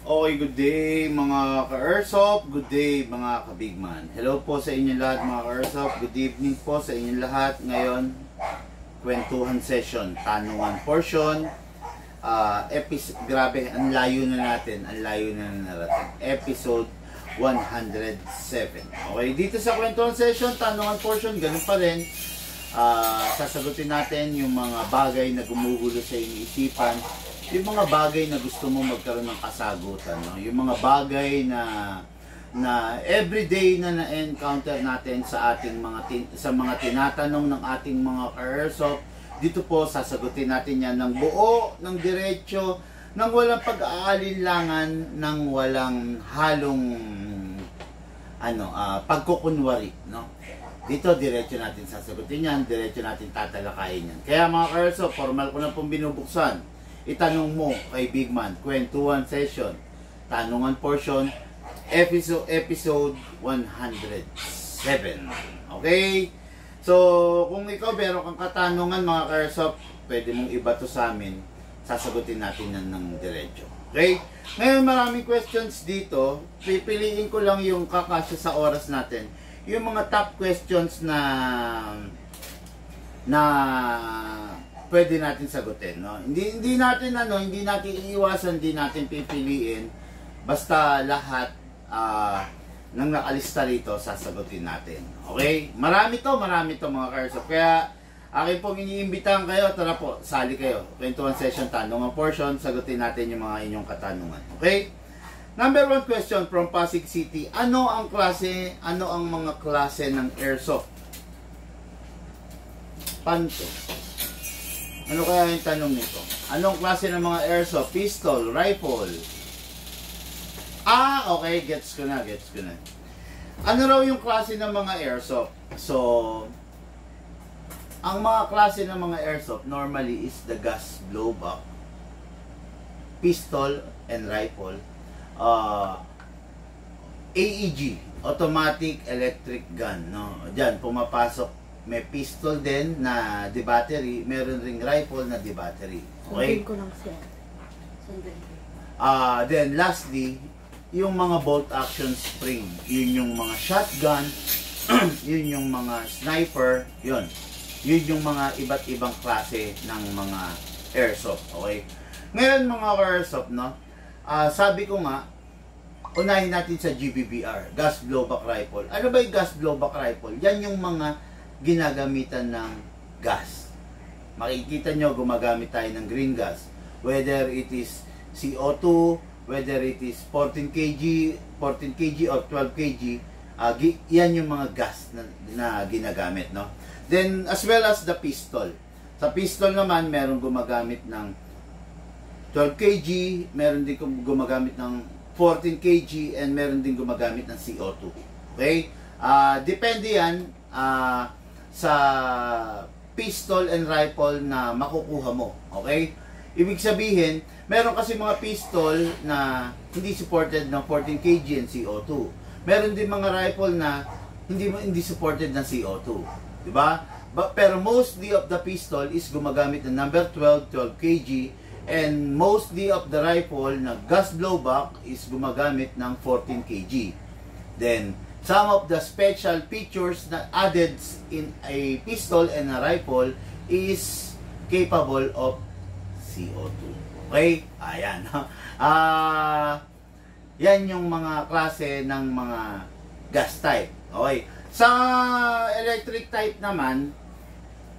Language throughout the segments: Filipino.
Okay, good day mga ka-Airsoft, good day mga ka-Bigman. Hello po sa inyo lahat mga ka-Airsoft, good evening po sa inyo lahat. Ngayon, kwentuhan session, tanungan portion. Grabe, ang layo na natin, narating. Episode 107. Okay, dito sa kwentuhan session, tanungan portion, ganun pa rin. Sasagutin natin yung mga bagay na gumugulo sa inyong isipan, yung mga bagay na gusto mo magkaroon ng kasagutan, no? Yung mga bagay na everyday na na-encounter natin sa ating mga tinatanong ng ating mga ka-Airsoft. Dito po sasagutin natin yan ng buo, ng diretso, ng walang pag-aalinlangan, ng walang halong pagkukunwari, no? Dito diretso natin sasagutin yan, diretso natin tatalakayin yan. Kaya mga ka-Airsoft, formal ko na pong binubuksan. Itanong mo kay Bigman, kwentuhan session, tanungan portion, episode 107. Okay? So, kung ikaw meron kang katanungan mga ka-Airsoft, pwede mong ibato sa amin, sasagutin natin yan ng diretso. Okay? Ngayon maraming questions dito, pipiliin ko lang yung kakasya sa oras natin. Yung mga top questions na pwede natin sagutin, no? Hindi natin iiwasan, hindi natin pipiliin. Basta lahat ng nakalista rito sasagutin natin. Okay? Marami to mga ka-Airsoft. Kaya akin pong iniimbitahan kayo, tara po, sali kayo. Kwentuhan session, tanungan portion, sagutin natin yung mga inyong katanungan. Okay? Number 1 question from Pasig City. Ano ang mga klase ng Airsoft? Panto. Ano kaya yung tanong nito? Anong klase ng mga Airsoft? Pistol, rifle? Okay, gets ko na. Ano raw yung klase ng mga Airsoft? So, ang mga klase ng mga Airsoft normally is the gas blowback, pistol and rifle, AEG, automatic electric gun, no? Diyan pumapasok. May pistol din na di-battery, meron ring rifle na di-battery. Okay? Sundin ko lang siya. Then lastly, yung mga bolt action spring, yun yung mga shotgun, yun yung mga sniper, yun yung mga iba't ibang klase ng mga Airsoft. Okay? Ngayon mga Airsoft, no? Sabi ko nga, unahin natin sa GBBR, gas blowback rifle. Ano ba yung gas blowback rifle? Yan yung mga ginagamitan ng gas. Makikita nyo, gumagamit tayo ng green gas. Whether it is CO2, whether it is 14 kg or 12 kg, yan yung mga gas na ginagamit, no? Then, as well as the pistol. Sa pistol naman, meron gumagamit ng 12 kg, meron din gumagamit ng 14 kg, and meron din gumagamit ng CO2. Okay? Depende yan, sa pistol and rifle na makukuha mo. Okay? Ibig sabihin, meron kasi mga pistol na hindi supported ng 14 kg and CO2. Meron din mga rifle na hindi supported ng CO2. Diba? Pero mostly of the pistol is gumagamit ng number 12 kg, and mostly of the rifle na gas blowback is gumagamit ng 14 kg. Then, some of the special features na added in a pistol and a rifle is capable of CO2. Okay? Ayan. Yan yung mga klase ng mga gas type. Okay? Sa electric type naman,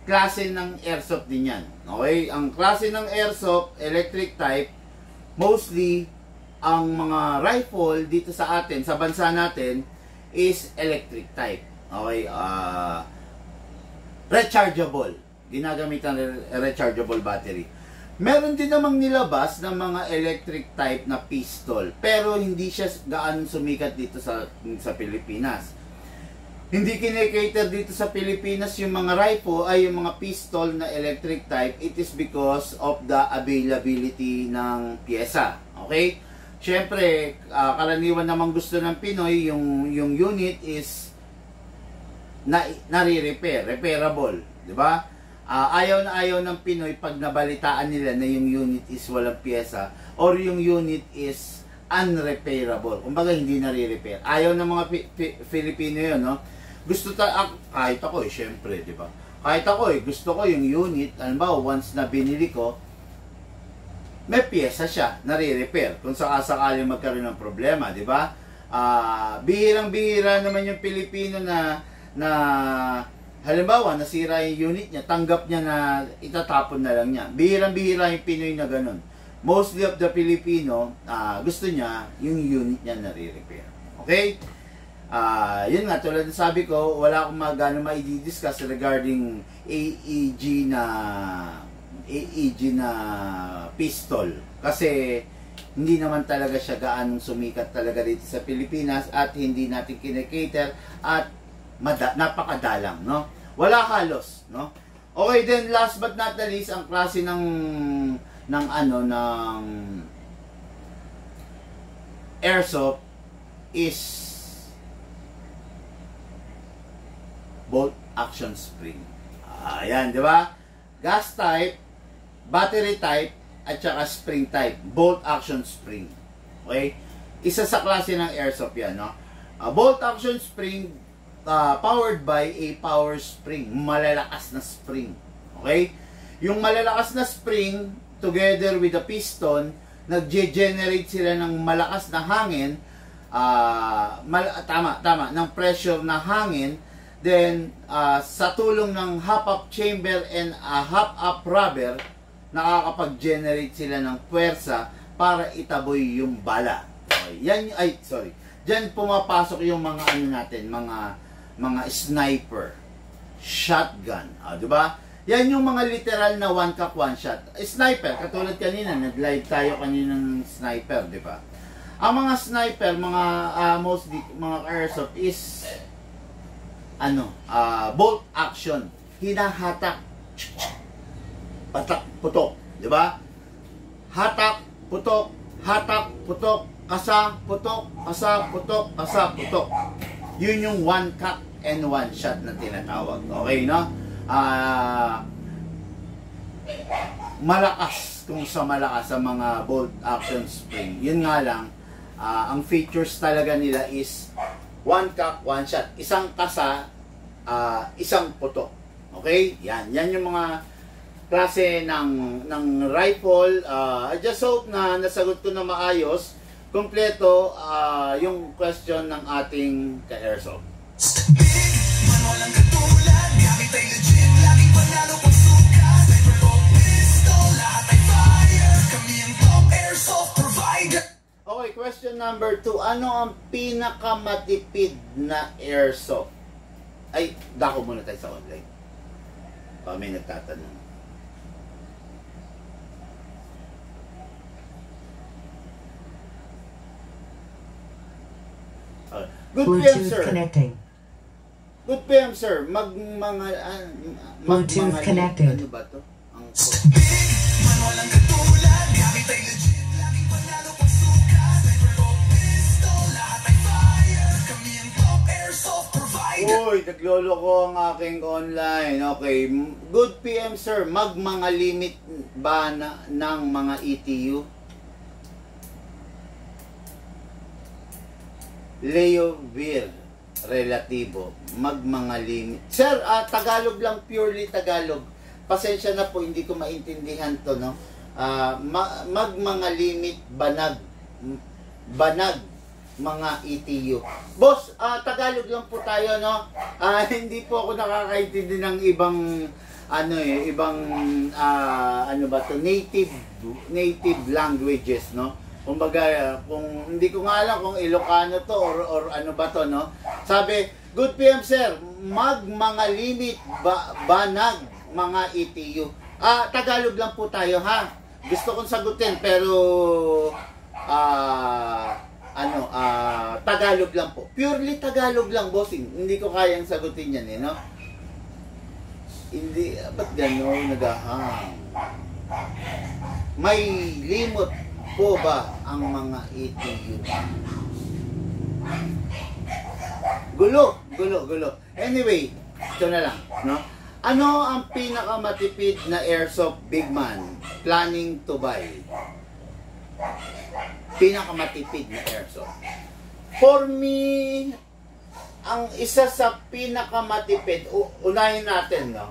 klase ng Airsoft din yan. Okay? Ang klase ng Airsoft, electric type, mostly, ang mga rifle dito sa atin, sa bansa natin, is electric type. Okay? Rechargeable. Ginagamitan ng rechargeable battery. Meron din namang nilabas ng mga electric type na pistol, pero hindi siya gaano sumikat dito sa Pilipinas. Hindi kinikater dito sa Pilipinas yung mga rifle ay yung mga pistol na electric type. It is because of the availability ng pyesa. Okay? Siyempre, karaniwan namang gusto ng Pinoy, yung unit is repairable, di ba? Ayaw na ayaw ng Pinoy pag nabalitaan nila na yung unit is walang pyesa or yung unit is unrepairable. Kumbaga, hindi nare-repair. Ayaw ng mga Filipino yun, no? Kahit ako syempre, di ba? Kahit ako gusto ko yung unit, halimbawa, once na binili ko, may pyesa siya, nare-repair. Kung sakasakali magkaroon ng problema, di ba? Bihirang-bihira naman yung Pilipino na halimbawa, nasira yung unit niya, tanggap niya na itatapon na lang niya. Bihirang-bihira yung Pinoy na ganun. Mostly of the Filipino, gusto niya yung unit niya nare-repair. Okay? Yun nga, tulad ng sabi ko, wala akong magano ma-discuss regarding AEG na pistol. Kasi hindi naman talaga siya gaanong sumikat talaga dito sa Pilipinas at hindi natin kinikater at napakadalang, no? Wala halos, no? Okay, then last but not the least, ang klase ng airsoft is bolt action spring. Ayan, di ba? Gas type, battery type, at saka spring type. Bolt action spring. Okay? Isa sa klase ng airsoft yan, no? Bolt action spring, powered by a power spring. Malalakas na spring. Okay? Yung malalakas na spring, together with the piston, nag-generate sila ng malakas na hangin, ng pressure na hangin, then sa tulong ng half-up chamber and half-up rubber, nakakapag-generate sila ng puwersa para itaboy yung bala. Okay. Diyan pumapasok yung mga mga sniper, shotgun, di ba? Yan yung mga literal na one cock, one shot. Sniper, katulad kanina, nag-live tayo kanina ng sniper, di ba? Ang mga sniper, mostly, mga airsoft is, bolt action. Hinahatak. Patak, putok. Di ba? Hatak, putok, kasa, putok, kasa, putok, kasa, putok. Yun yung one cock and one shot na tinatawag. Okay, no? Malakas kung sa malakas sa mga bolt action spring. Yun nga lang, ang features talaga nila is one cock, one shot. Isang kasa, isang putok. Okay? Yan yung mga klase ng rifle. I just hope na nasagot ko na maayos, kompleto yung question ng ating ka-airsoft. Okay, question number 2. Ano ang pinakamatipid na airsoft? Ay, dako muna tayo sa online. May nagtatanong. Good PM, sir. Connecting. Good PM, sir. Bluetooth connected. Ano ba to? Ang Uy, nagloloko ang aking online. Okay. Good PM, sir. Mga limit ba ng mga ETU? Leo Vir, relatibo. Mga limit. Sir, Tagalog lang, purely Tagalog. Pasensya na po, hindi ko maintindihan to, no? Mga limit, banag, mga ETU. Boss, Tagalog lang po tayo, no? Hindi po ako nakakaintindi ng ibang native languages, no? Kumbaga, kung hindi ko nga alam kung Ilocano to or ano ba to, no? Sabi, good PM, sir, mga limit banag mga ETU. Tagalog lang po tayo, ha? Gusto kong sagutin pero Tagalog lang po. Purely Tagalog lang, bossing. Hindi ko kayang sagutin yan, no? Hindi, ba't gano'n nagahang? May limot po ba ang mga ETU? Gulo. Anyway, ito na lang, no? Ano ang pinakamatipid na airsoft big man planning to buy? pinakamatipid na airsoft. For me, ang isa sa pinakamatipid, unahin natin, no?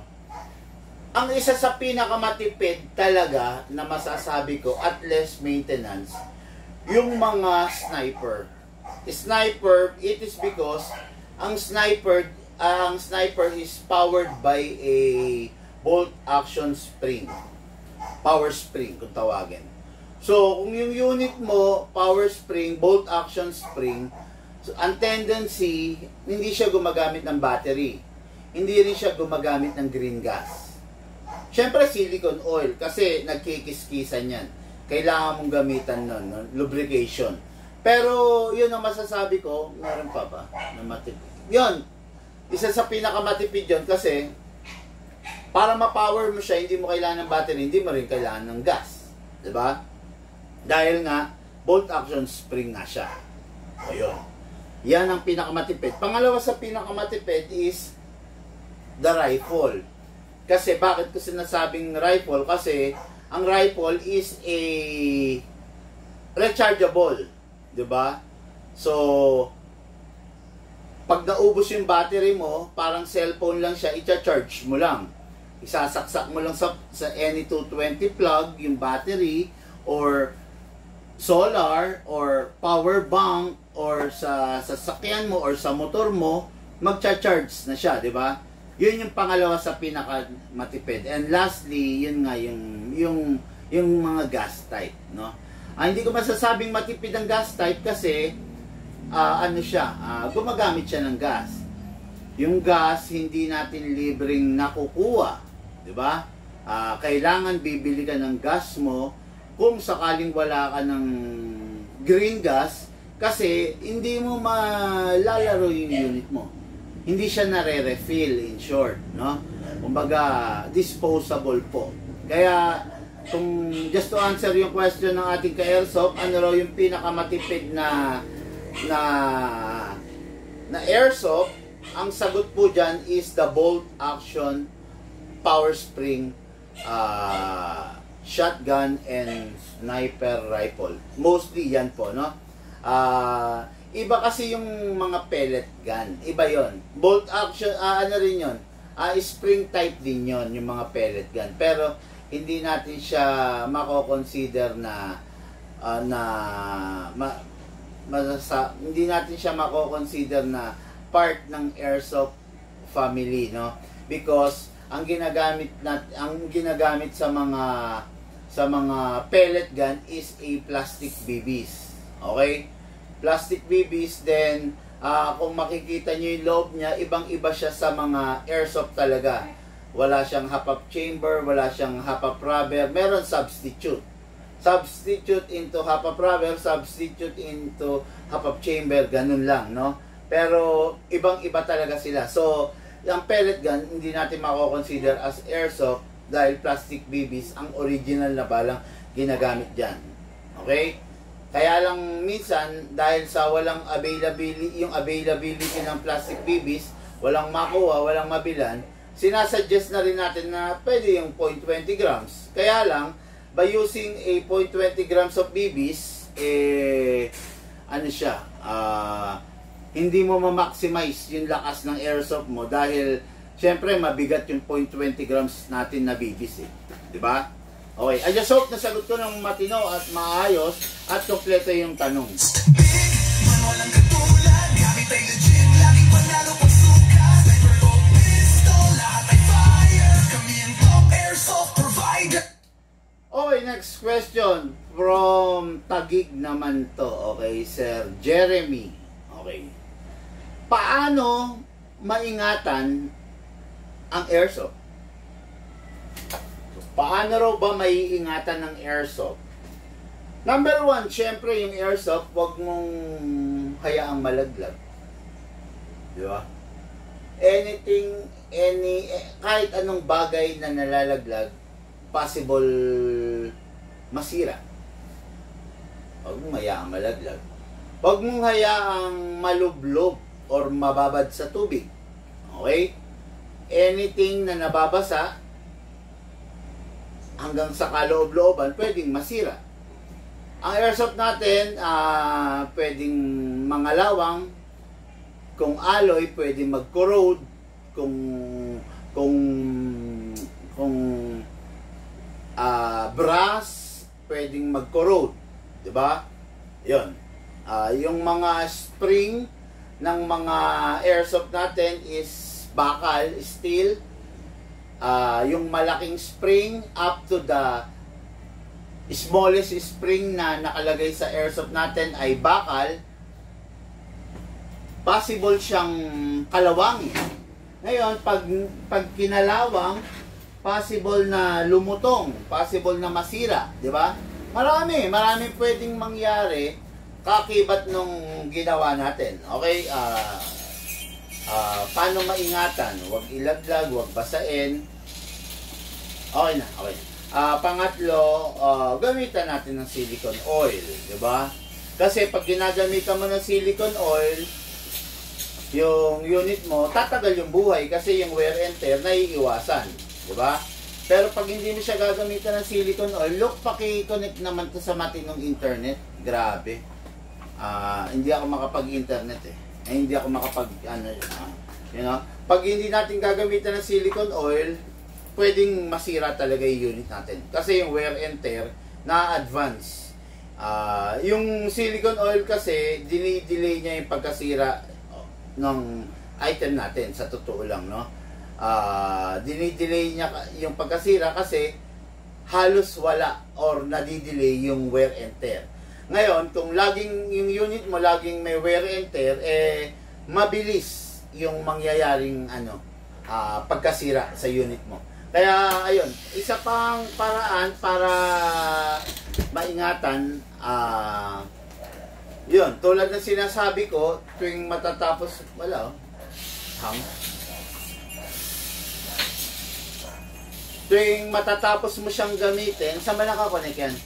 Ang isa sa pinakamatipid talaga na masasabi ko at less maintenance, yung mga sniper. Sniper, it is because ang sniper is powered by a bolt action spring. Power spring kung tawagin. So, kung yung unit mo, power spring, bolt action spring, so, ang tendency, hindi siya gumagamit ng battery. Hindi rin siya gumagamit ng green gas. Siyempre, silicone oil, kasi nagkikis-kisan yan. Kailangan mong gamitan nun, no? Lubrication. Pero, yun ang masasabi ko, meron pa ba na matipid? Yun, isa sa pinakamatipid yun kasi, para ma-power mo siya, hindi mo kailangan ng battery, hindi mo rin kailangan ng gas. Diba? Dahil nga, bolt action spring nga siya. O yun. Yan ang pinakamatipid. Pangalawa sa pinakamatipid is the rifle. Kasi bakit ko sinasabing rifle? Kasi ang rifle is a rechargeable. Diba? So, pag naubos yung battery mo, parang cellphone lang siya, i-charge mo lang. Isasaksak mo lang sa any 220 plug yung battery, or solar, or power bank, or sa sasakyan mo, or sa motor mo, magcha-charge na siya, di ba? Yun yung pangalawa sa pinaka-matipid. And lastly, yun nga, yung mga gas type, no? Hindi ko masasabing matipid ang gas type kasi, gumagamit siya ng gas. Yung gas, hindi natin libreng nakukuha, di ba? Kailangan bibili ka ng gas mo kung sakaling wala ka ng green gas, kasi hindi mo malalaro yung unit mo. Hindi siya nare-refill, in short, no? Kumbaga, disposable po. Kaya, kung just to answer yung question ng ating ka-airsoft, ano raw yung pinakamatipid na airsoft, ang sagot po dyan is the bolt action power spring shotgun and sniper rifle. Mostly yan po, no? Iba kasi yung mga pellet gun. Iba yon. Bolt action, ano rin yun? Spring type din yon, yung mga pellet gun. Pero, hindi natin siya mako-consider hindi natin siya mako-consider na part ng airsoft family, no? Because ang ginagamit sa mga pellet gun is a plastic BBs. Okay? Plastic BBs, then kung makikita nyo yung loob niya, ibang-iba siya sa mga airsoft talaga. Wala siyang half-up chamber, wala siyang half-up rubber, meron substitute. Substitute into half-up rubber, substitute into half-up chamber, ganun lang, no? Pero ibang-iba talaga sila. So, yung pellet gun, hindi natin mako-consider as airsoft dahil plastic BBs ang original na balang ginagamit dyan. Okay? Kaya lang minsan, dahil sa walang availability ng plastic BBs, walang makuha, walang mabilan, sinasuggest na rin natin na pwede yung 0.20 grams. Kaya lang, by using a 0.20 grams of BBs, hindi mo ma-maximize yung lakas ng airsoft mo dahil syempre mabigat yung 0.20 grams natin na BBs, di ba? Okay, I just hope nasagot ko ng matino at maayos at kompleto yung tanong. Okay, next question from Taguig naman to. Okay, Sir Jeremy. Okay. Paano maingatan ang airsoft? Paano raw ba maiingatan ng airsoft? Number one, syempre yung airsoft, wag mong hayaang malaglag. Di ba? Kahit anong bagay na nalalaglag, possible masira. Wag mong hayaang malaglag. Wag mong hayaang malublob or mababad sa tubig. Okay? Anything na nababasa, hanggang sa kaloob-looban, pwedeng masira. Ang airsoft natin, pwedeng mangalawang. Kung alloy, pwedeng mag-corrode. Kung brass, pwedeng mag-corrode. Diba? Yun. Yung mga spring ng mga airsoft natin is bakal, steel. Yung malaking spring up to the smallest spring na nakalagay sa airsoft natin ay bakal. Possible siyang kalawangin. Ngayon, pag kinalawang, possible na lumutong, possible na masira, di ba? Marami pwedeng mangyari kakibat nung ginawa natin. Okay? Paano maingatan? Huwag ilaglag, huwag basain. Okay na, okay. Pangatlo, gamitan natin ng silicone oil, di ba? Kasi pag ginagamitan mo ng silicone oil, yung unit mo, tatagal yung buhay kasi yung wear and tear naiiwasan, di ba? Pero pag hindi mo siya gagamitan ng silicone oil, look, paki-connect naman to sa matinong internet. Grabe. Hindi ako makapag-internet eh. Hindi ako you know? Pag hindi natin gagamitan ng silicone oil, pwedeng masira talaga yung unit natin. Kasi yung wear and tear na-advance. Yung silicone oil kasi, dinidelay niya yung pagkasira ng item natin, sa totoo lang, no? Dinidelay niya yung pagkasira kasi halos wala or nadidelay yung wear and tear. Ngayon, kung laging yung unit mo laging may wear and tear, mabilis yung mangyayaring pagkasira sa unit mo. Kaya, ayun, isa pang paraan para maingatan, yun, tulad ng sinasabi ko, tuwing matatapos, tuwing matatapos mo siyang gamitin, saan ba nakakonek yan?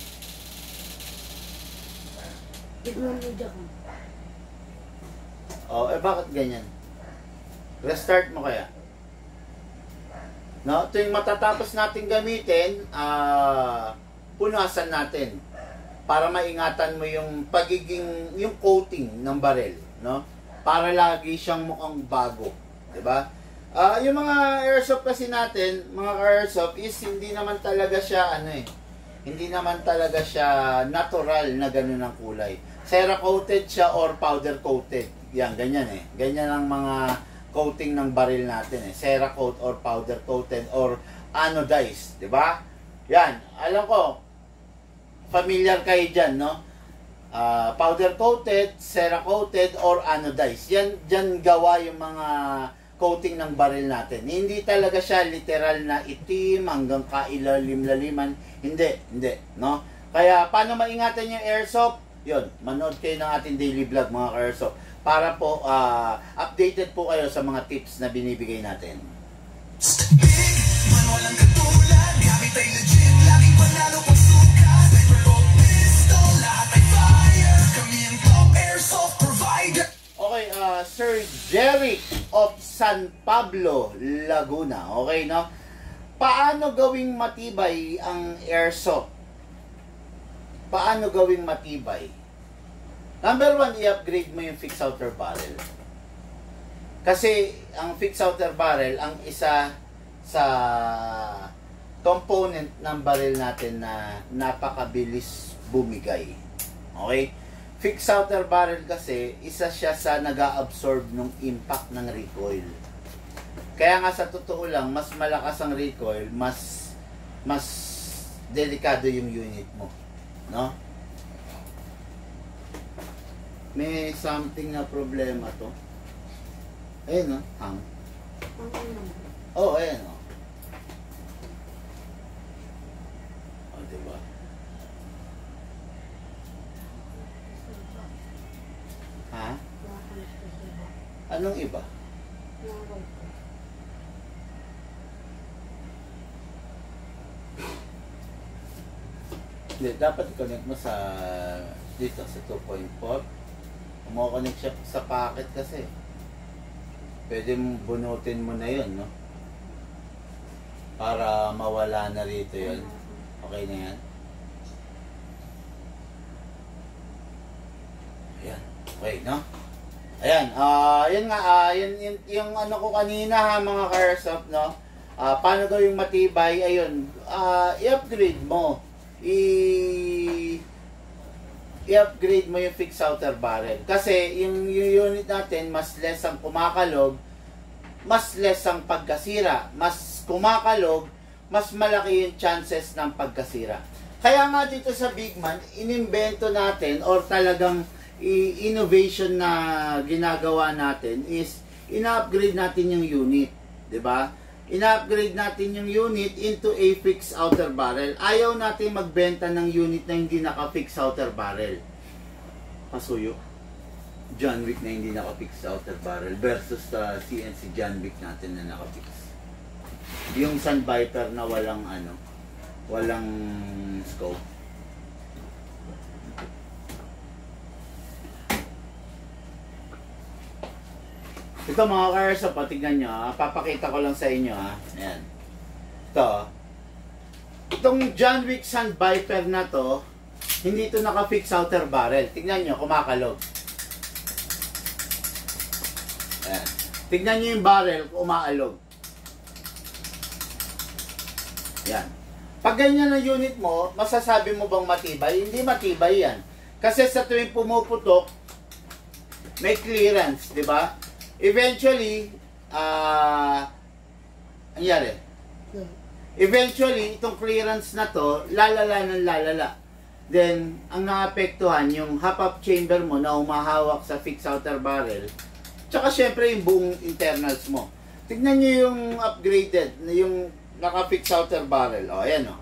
Bakit ganyan? Restart mo kaya? No, tuwing matatapos natin gamitin, punasan natin para maingatan mo yung yung coating ng barel, no? Para lagi siyang mukhang bago, 'di ba? Yung mga airsoft kasi natin, mga airsoft is hindi naman talaga siya hindi naman talaga siya natural na ganun ang kulay. Cera coated siya or powder coated. Yan, ganyan eh. Ganyan ang mga coating ng baril natin eh. Cera coat or powder coated or anodized, di ba? Yan, alam ko, familiar kayo dyan, no? Powder coated, cera coated or anodized. Yan, dyan gawa yung mga coating ng baril natin. Hindi talaga siya literal na itim hanggang kailalim-laliman. Hindi, no? Kaya, paano maingatan yung airsoft? Yun, manood kayo ng ating daily vlog, mga airsoft, para po updated po kayo sa mga tips na binibigay natin. Okay, Sir Jerry of San Pablo, Laguna. Okay, no? Paano gawing matibay ang airsoft? Paano gawing matibay? Number one, i-upgrade mo yung fixed outer barrel. Kasi ang fixed outer barrel, ang isa sa component ng barrel natin na napakabilis bumigay. Okay? Fixed outer barrel kasi, isa siya sa nag-a-absorb ng impact ng recoil. Kaya nga sa totoo lang, mas malakas ang recoil, mas delikado yung unit mo. No? May something na problema to. Ayun, no? Hang. Ayun, no? Diba? Ha? Anong iba? Hindi, dapat i-connect mo sa dito sa 2.4. Kumo-connect siya sa packet kasi. Pwede mong bunutin mo na yun, no? Para mawala na rito yun. Okay na yan. Okay, no? Ayan, yun nga, yung ano ko kanina ha, mga ka-airsoft, no? Paano gawing matibay? Ayun, i-upgrade mo. I-upgrade mo yung fixed outer barrel. Kasi yung unit natin, mas less ang kumakalog, mas less ang pagkasira. Mas kumakalog, mas malaki yung chances ng pagkasira. Kaya nga dito sa Bigman, inimbento natin or talagang innovation na ginagawa natin is ina-upgrade natin yung unit, 'di ba? Ina-upgrade natin yung unit into a fixed outer barrel. Ayaw natin magbenta ng unit na hindi naka-fixed outer barrel. Pasuyo. John Wick na hindi naka-fixed outer barrel versus sa CNC John Wick natin na naka-fix. Yung Sun Viper na walang walang scope. Ito mga ka-airsoft, tignan nyo ha. Papakita ko lang sa inyo ha. Ayan. Ito. Itong John Wick Sun Viper na to, hindi ito naka-fix outer barrel. Tignan nyo, kumakalog. Ayan. Tignan nyo yung barrel, umaalog. Ayan. Pag ganyan ang unit mo, masasabi mo bang matibay? Hindi matibay yan. Kasi sa tuwing pumuputok, may clearance, di ba? Eventually, nangyari? Eventually, itong clearance na to, lalala ng lalala. Then, ang naapektuhan, yung half-up chamber mo na umahawak sa fixed outer barrel, tsaka syempre yung buong internals mo. Tignan nyo yung upgraded, yung naka-fixed outer barrel. O, ayan o.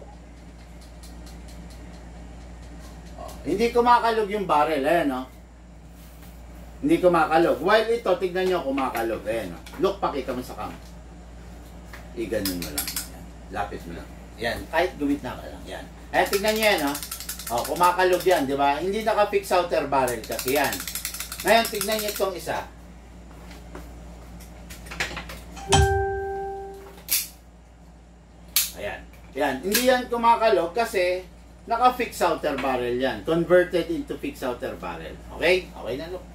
Hindi kumakalog yung barrel, ayan o. Hindi kumakalog. While ito, tignan nyo kumakalog. Ayan o. Look, pakita mo sa cam. I-ganun mo lang. Ayan. Lapit mo lang. Yan. Kahit gumit na ka lang. Yan. Ayan, tignan nyo yan o. O, kumakalog yan, di ba? Hindi naka-fix outer barrel kasi yan. Ngayon, tignan nyo itong isa. Ayan. Yan. Hindi yan kumakalog kasi naka-fix outer barrel yan. Converted into fix outer barrel. Okay? Okay na, look.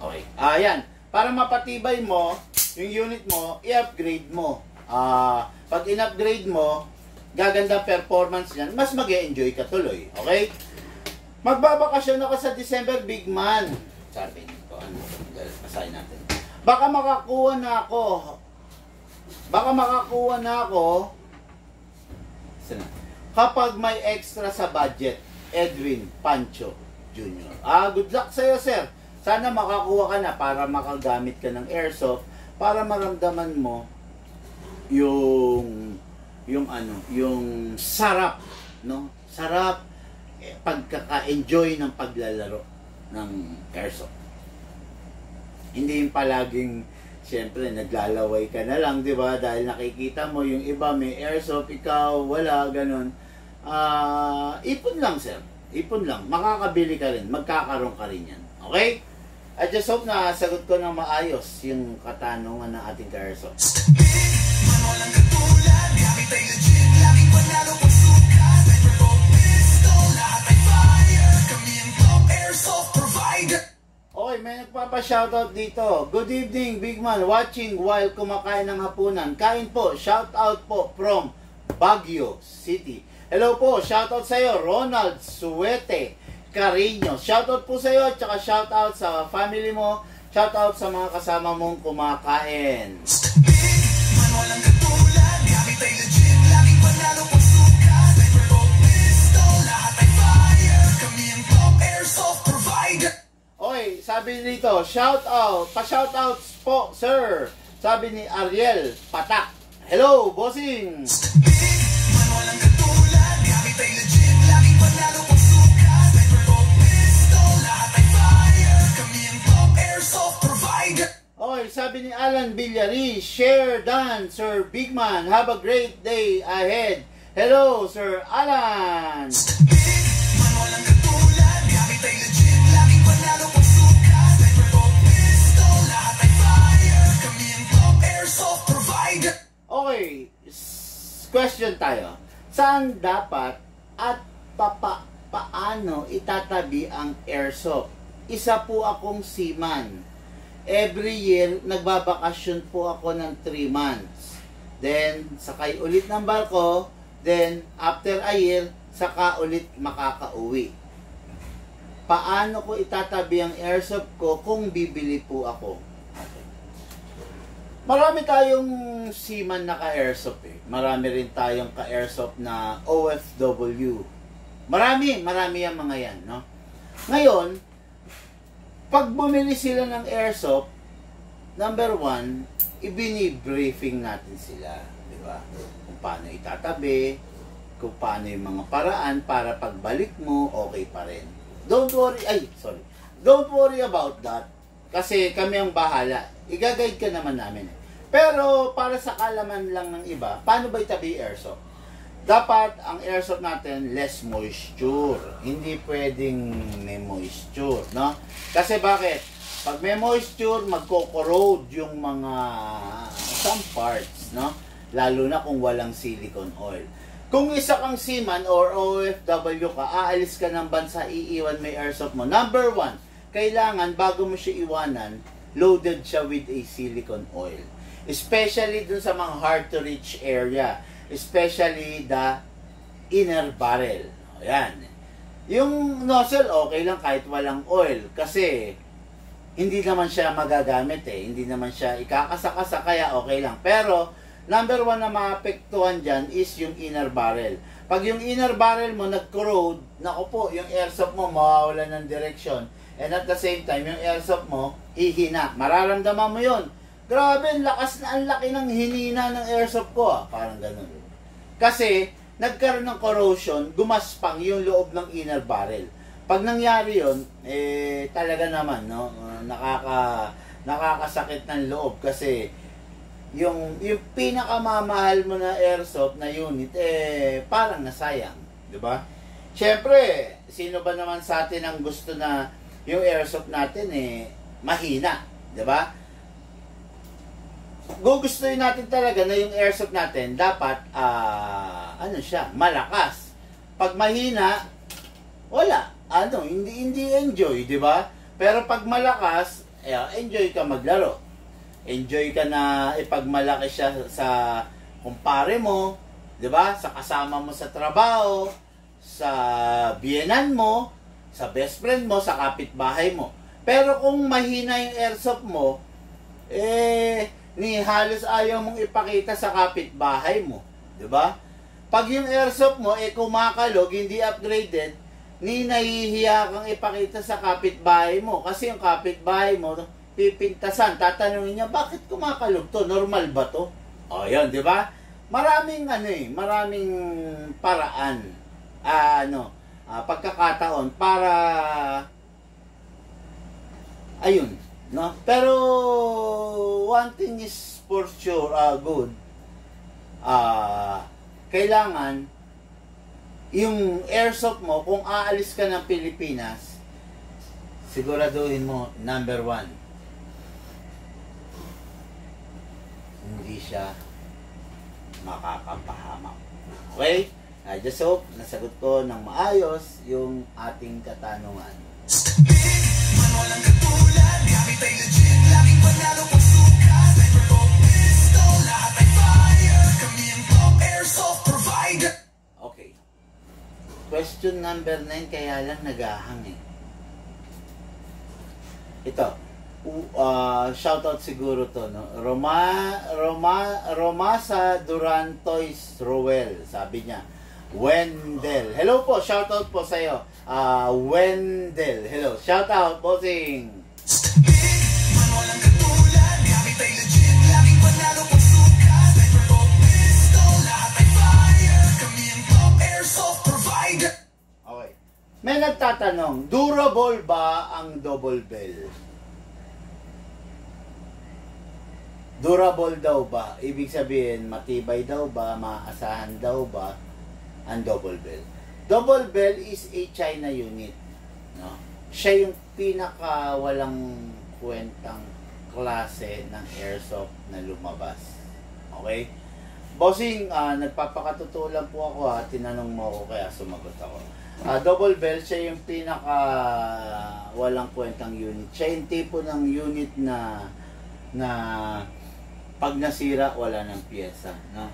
Okay. Ayan. Para mapatibay mo, yung unit mo, i-upgrade mo. Pag in-upgrade mo, gaganda performance niyan, mas mag-e-enjoy ka tuloy. Okay? Magbabakasyon ako sa December, Bigman. Sabi nito, pasahin natin. Baka makakuha na ako kapag may extra sa budget. Edwin Pancho Jr. Good luck sa'yo, sir. Sana makakuha ka na para makagamit ka ng airsoft para maramdaman mo yung sarap, no? Sarap pagkaka-enjoy ng paglalaro ng airsoft. Hindi yung palaging siyempre naglalaway ka na lang, 'di ba? Dahil nakikita mo yung iba may airsoft, ikaw wala, ganun. Ipon lang, sir. Ipon lang. Makakabili ka rin, magkakaroon ka rin yan. Okay? I just hope na sagot ko ng maayos yung katanungan ng ating ka-airsoft. Okay, may nagpapa-shoutout dito. Good evening, Bigman. Watching while kumakain ng hapunan. Kain po. Shoutout po from Baguio City. Hello po. Shoutout sa'yo, Ronald Suete Carino. Shoutout po sa iyo, tsaka shoutout sa family mo, shoutout sa mga kasama mong kumakain. Okay, sabi dito, shoutout, pa-shoutouts po, sir. Sabi ni Ariel Patak. Hello, bossing. Okay, sabi ni Alan Villari, share done, Sir Bigman. Have a great day ahead. Hello, Sir Alan. Okay, question tayo. Saan dapat at paano itatabi ang airsoft? isa po akong seaman. Every year, nagbabakasyon po ako ng 3 months. Then, sakay ulit ng barko. Then, after a year, saka ulit makakauwi. Paano ko itatabi ang airsoft ko kung bibili po ako? Marami tayong seaman na ka-airsoft eh. Marami rin tayong ka-airsoft na OFW. Marami yung mga yan, no? Ngayon, pag bumili sila ng airsoft, number 1, ibini-briefing natin sila, di ba? Kung paano itatabi, kung paano yung mga paraan para pagbalik mo, okay pa rin. Don't worry about that. Kasi kami ang bahala. I-guide ka naman namin. Pero para sa kalaman lang ng iba, paano ba itabi airsoft? Dapat ang airsoft natin less moisture. Hindi pwedeng may moisture, no? Kasi bakit? Pag may moisture, magko-corrode yung mga some parts, no? Lalo na kung walang silicone oil. Kung isa kang seaman or OFW ka, aalis ka ng bansa, iiwan may airsoft mo. Number 1, kailangan bago mo siya iwanan, loaded siya with a silicone oil. Especially dun sa mga hard to reach area. Especially the inner barrel. Ayan. Yung nozzle, okay lang kahit walang oil. Kasi, hindi naman siya magagamit eh. Hindi naman siya ikakasakasa, kaya okay lang. Pero, number 1 na maapektuhan dyan is yung inner barrel. Pag yung inner barrel mo nag-corrode, naku po, yung airsoft mo mawawala ng direction. And at the same time, yung airsoft mo, hihina. Mararamdaman mo yun. Grabe, lakas na ang laki ng hinina ng airsoft ko. Parang ganun. Kasi, nagkaroon ng corrosion, gumaspang yung loob ng inner barrel. Pag nangyari yun, talaga naman, no? Nakakasakit ng loob kasi yung pinakamamahal mo na airsoft na unit, parang nasayang. Diba? Siyempre, sino ba naman sa atin ang gusto na yung airsoft natin, mahina. Diba? Gugustuhin natin talaga na yung airsoft natin dapat malakas. Pag mahina, wala. Hindi enjoy, di ba? Pero pag malakas, enjoy ka maglaro. Enjoy ka na ipagmalaki siya sa kumpare mo, di ba? Sa kasama mo sa trabaho, sa biyenan mo, sa best friend mo, sa kapitbahay mo. Pero kung mahina yung airsoft mo, halos ayaw mong ipakita sa kapitbahay mo, 'di ba? Pag yung airsoft mo kumakalog, hindi upgraded, nahihiya kang ipakita sa kapitbahay mo kasi yung kapitbahay mo pipintasan, tatanungin niya, bakit kumakalog to? Normal ba to? O yan, 'di ba? Maraming maraming paraan, pagkakataon para ayun. No? Pero one thing is for sure good. Kailangan yung airsoft mo, kung aalis ka ng Pilipinas, siguraduhin mo, number 1, hindi siya makakapahamak. Okay? I just hope nasagot ko ng maayos yung ating katanungan. Walang katulad, gamit ay legit, laging panalo pag suka. Sniper o pistol, lahat ay fire. Kami ang top airsoft provider. Okay. Question number 9, kaya lang nagahang Ito. Shoutout siguro to, no? Romasa Durantois Roel, sabi niya. Wendell. Hello po, shoutout po sa iyo. Wendell. Hello. Shoutout, bossing. Walang katulad, gamit ay legit, laging panalo pag suka. Sniper o pistol, lahat ay fire. Kami ang top airsoft provider. Okay. May nagtatanong, durable ba ang double bell? Durable daw ba? Ibig sabihin, matibay daw ba? Maasahan daw ba ang double bell? Double bell is a China unit. No? Siya yung pinaka walang kwentang klase ng airsoft na lumabas. Okay? Bossing, nagpapakatotoo lang po ako tinanong mo ako kaya sumagot ako. Double bell, siya yung pinaka walang kwentang unit. Siya yung tipo ng unit na pag nasira, wala ng pyesa, no?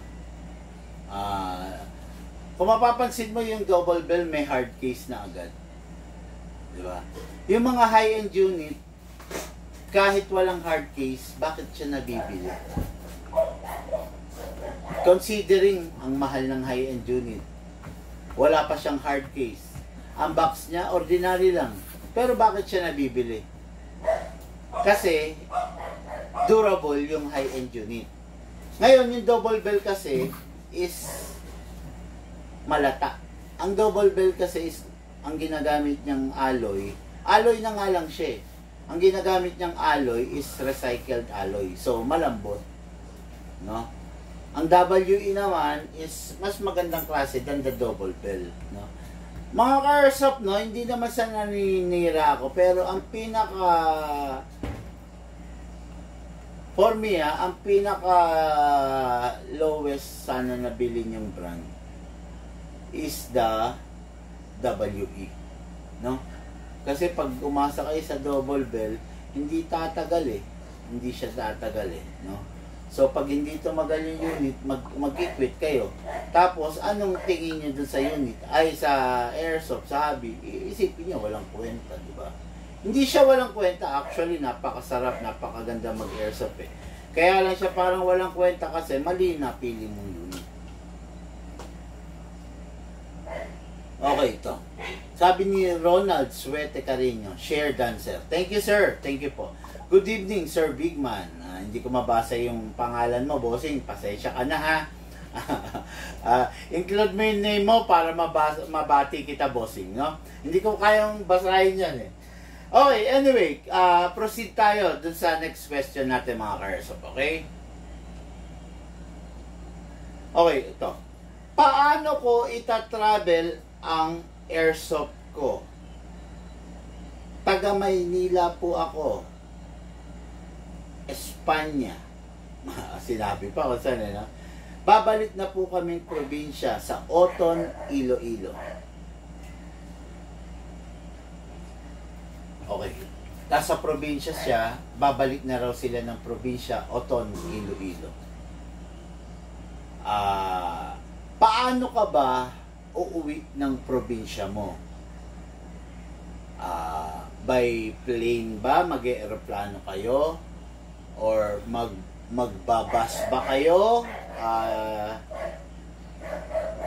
Kung mapapansin mo yung double bell, may hard case na agad. Di ba? Yung mga high-end unit, kahit walang hard case, bakit siya nabibili? Considering ang mahal ng high-end unit, wala pa siyang hard case. Ang box niya, ordinary lang. Pero bakit siya nabibili? Kasi, durable yung high-end unit. Ngayon, yung double bell kasi is malata. Ang double bell kasi is, ang ginagamit niyang alloy na nga lang siya. Ang ginagamit niyang alloy is recycled alloy. So, malambot. No? Ang WE naman is mas magandang klase than the double bell, no? Mga ka-airsoft, no, hindi naman sa naninira ako, pero ang pinaka for me, ang pinaka lowest sana nabili niyong brand is the WE, no? Kasi pag umasa kayo sa double bell, hindi tatagal eh. Hindi siya tatagal eh, no? So, pag hindi tumagal yung unit, mag-quit kayo. Tapos, anong tingin nyo dun sa unit? Ay, sa airsoft, sa hobby, isipin nyo, walang kwenta, di ba? Hindi siya walang kwenta. Actually, napakasarap, napakaganda mag-airsoft eh. Kaya lang siya parang walang kwenta kasi mali na pili mong unit. Okay, ito. Sabi ni Ronald Suete Carino, share dancer. Thank you, sir. Thank you po. Good evening, Sir Bigman. Hindi ko mabasa yung pangalan mo, bossing. Pasensya ka na, ha? Include mo yung name mo para mabati kita, bossing, no? Hindi ko kayang basahin yan, eh. Okay, anyway, proceed tayo dun sa next question natin, mga ka-airsoft, okay? Okay, ito. Paano ko itatravel ang airsoft ko? Taga Maynila po ako. Espanya. Sinabi pa kung saan, no? Babalik na po kaming probinsya sa Oton, Iloilo. Okay. Nasa probinsya siya, babalik na raw sila ng probinsya, Oton, Iloilo. Paano ka ba uuwi ng probinsya mo? By plane ba? Mag-eroplano kayo? Or magbabas ba kayo?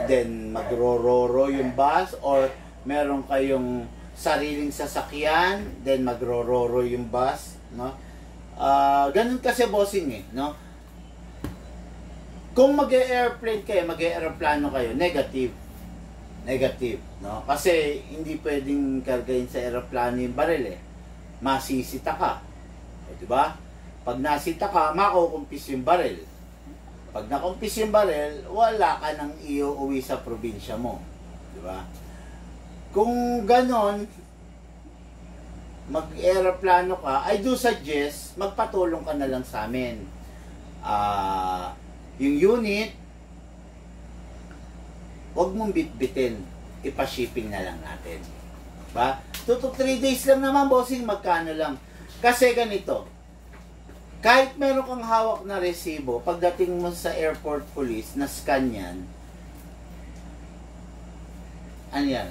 Then magro-roro yung bus? Or meron kayong sariling sasakyan? Then magro-roro yung bus? No? Ganun kasi, bossing, eh, no? Kung mag-airplane kayo, mag-aeroplano kayo, negative, no? Kasi hindi pwedeng kargahin sa aeroplano yung baril, eh. Masisita ka. O, diba? Pag nasita ka, makukumpis yung baril. Pag nakumpis yung baril, wala ka nang iuwi sa probinsya mo. Diba? Kung ganon, mag-aeroplano ka, I do suggest, magpatulong ka na lang sa amin. Yung unit, huwag mong bitbitin. Ipa-shipping na lang natin. Diba? 2 to 3 days lang naman, bossing, magkano lang. Kasi ganito, kahit meron kang hawak na resibo, pagdating mo sa airport police, na-scan yan, ano yan?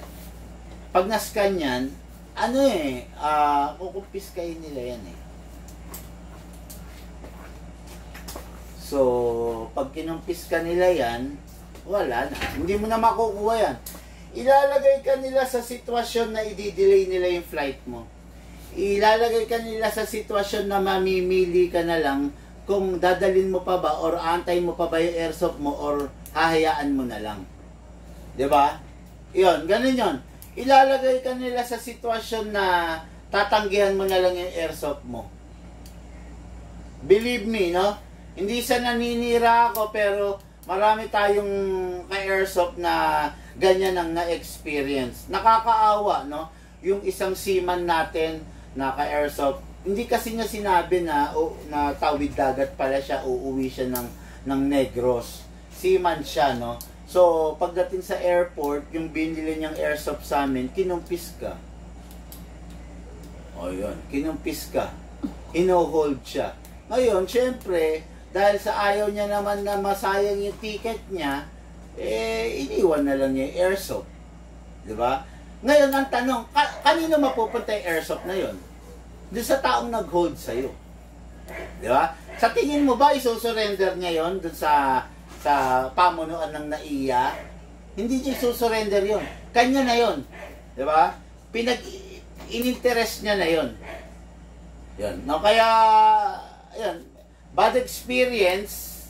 Pag na-scan yan, kukumpis kayo nila yan, eh. So, pag kinumpis ka nila yan, wala na. Hindi mo na makukuha yan. Ilalagay ka nila sa sitwasyon na i-delay nila yung flight mo. Ilalagay ka nila sa sitwasyon na mamimili ka na lang kung dadalin mo pa ba or antay mo pa ba yung airsoft mo or hahayaan mo na lang. Diba? Yun, ganun yun. Ilalagay ka nila sa sitwasyon na tatanggihan mo na lang yung airsoft mo. Believe me, no? Hindi sa naninira ako, pero marami tayong ka-airsoft na ganyan ang na-experience. Nakakaawa, no? Yung isang seaman natin na ka-airsoft, hindi kasi niya sinabi na tawid dagat pala siya, uuwi siya ng Negros. Seaman siya, no? So, pagdating sa airport, yung binili niyang airsoft sa amin, kinumpis ka. O yun, kinumpis ka. Ino-hold siya. Ngayon, syempre, dahil sa ayaw niya naman na masayang yung ticket niya, iniwan na lang niya yung airsoft. Diba? Ngayon, ang tanong, kanino mapupunta yung airsoft na yun? Doon sa taong nag-hold sa'yo. Diba? Sa tingin mo ba, isusurrender niya yun doon sa pamunuan ng NAIA? Hindi niya isusurrender yun. Kanya na yun. Diba? In-interest niya na yun. Yun. No, kaya, yun, bad experience,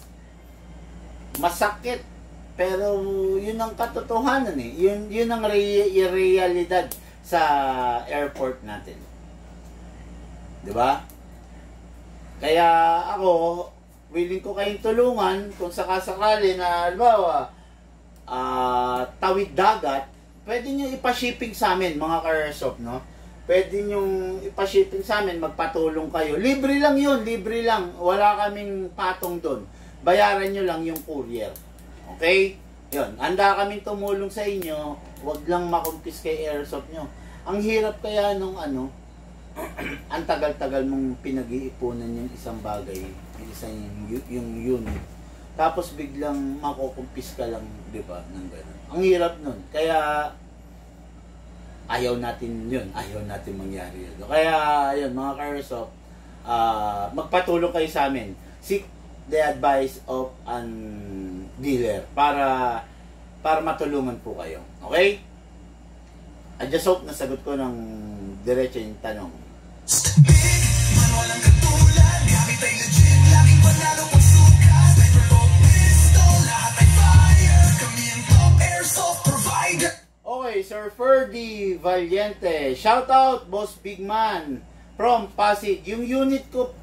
masakit, pero yun ang katotohanan eh. Yun ang realidad sa airport natin. Diba? Kaya ako, willing ko kayong tulungan kung sakasakali na, halimbawa, tawid dagat, pwede nyo ipa-shipping sa amin, mga ka-airsoft, no? Pwede nyo ipa-shipping sa amin, magpatulong kayo. Libre lang yun, libre lang. Wala kaming patong doon. Bayaran nyo lang yung courier. Okay? Yun, handa kaming tumulong sa inyo. Huwag lang makumpis kay airsoft nyo. Ang hirap kaya nung ang tagal-tagal mong pinag-iipunan yung isang bagay, yung unit. Tapos biglang makukumpis ka lang, di ba? Nang ganun. Ang hirap nun. Kaya ayaw natin yun. Ayaw natin mangyari yun. Kaya, yun, mga ka-airsoft, magpatulong kayo sa amin. Seek the advice of an dealer para matulungan po kayo. Okay? I just hope nasagot ko ng diretso yung tanong. Okay, Sir Ferdy Valiente. Shout out, Boss Big Man from Pasig. Yung unit ko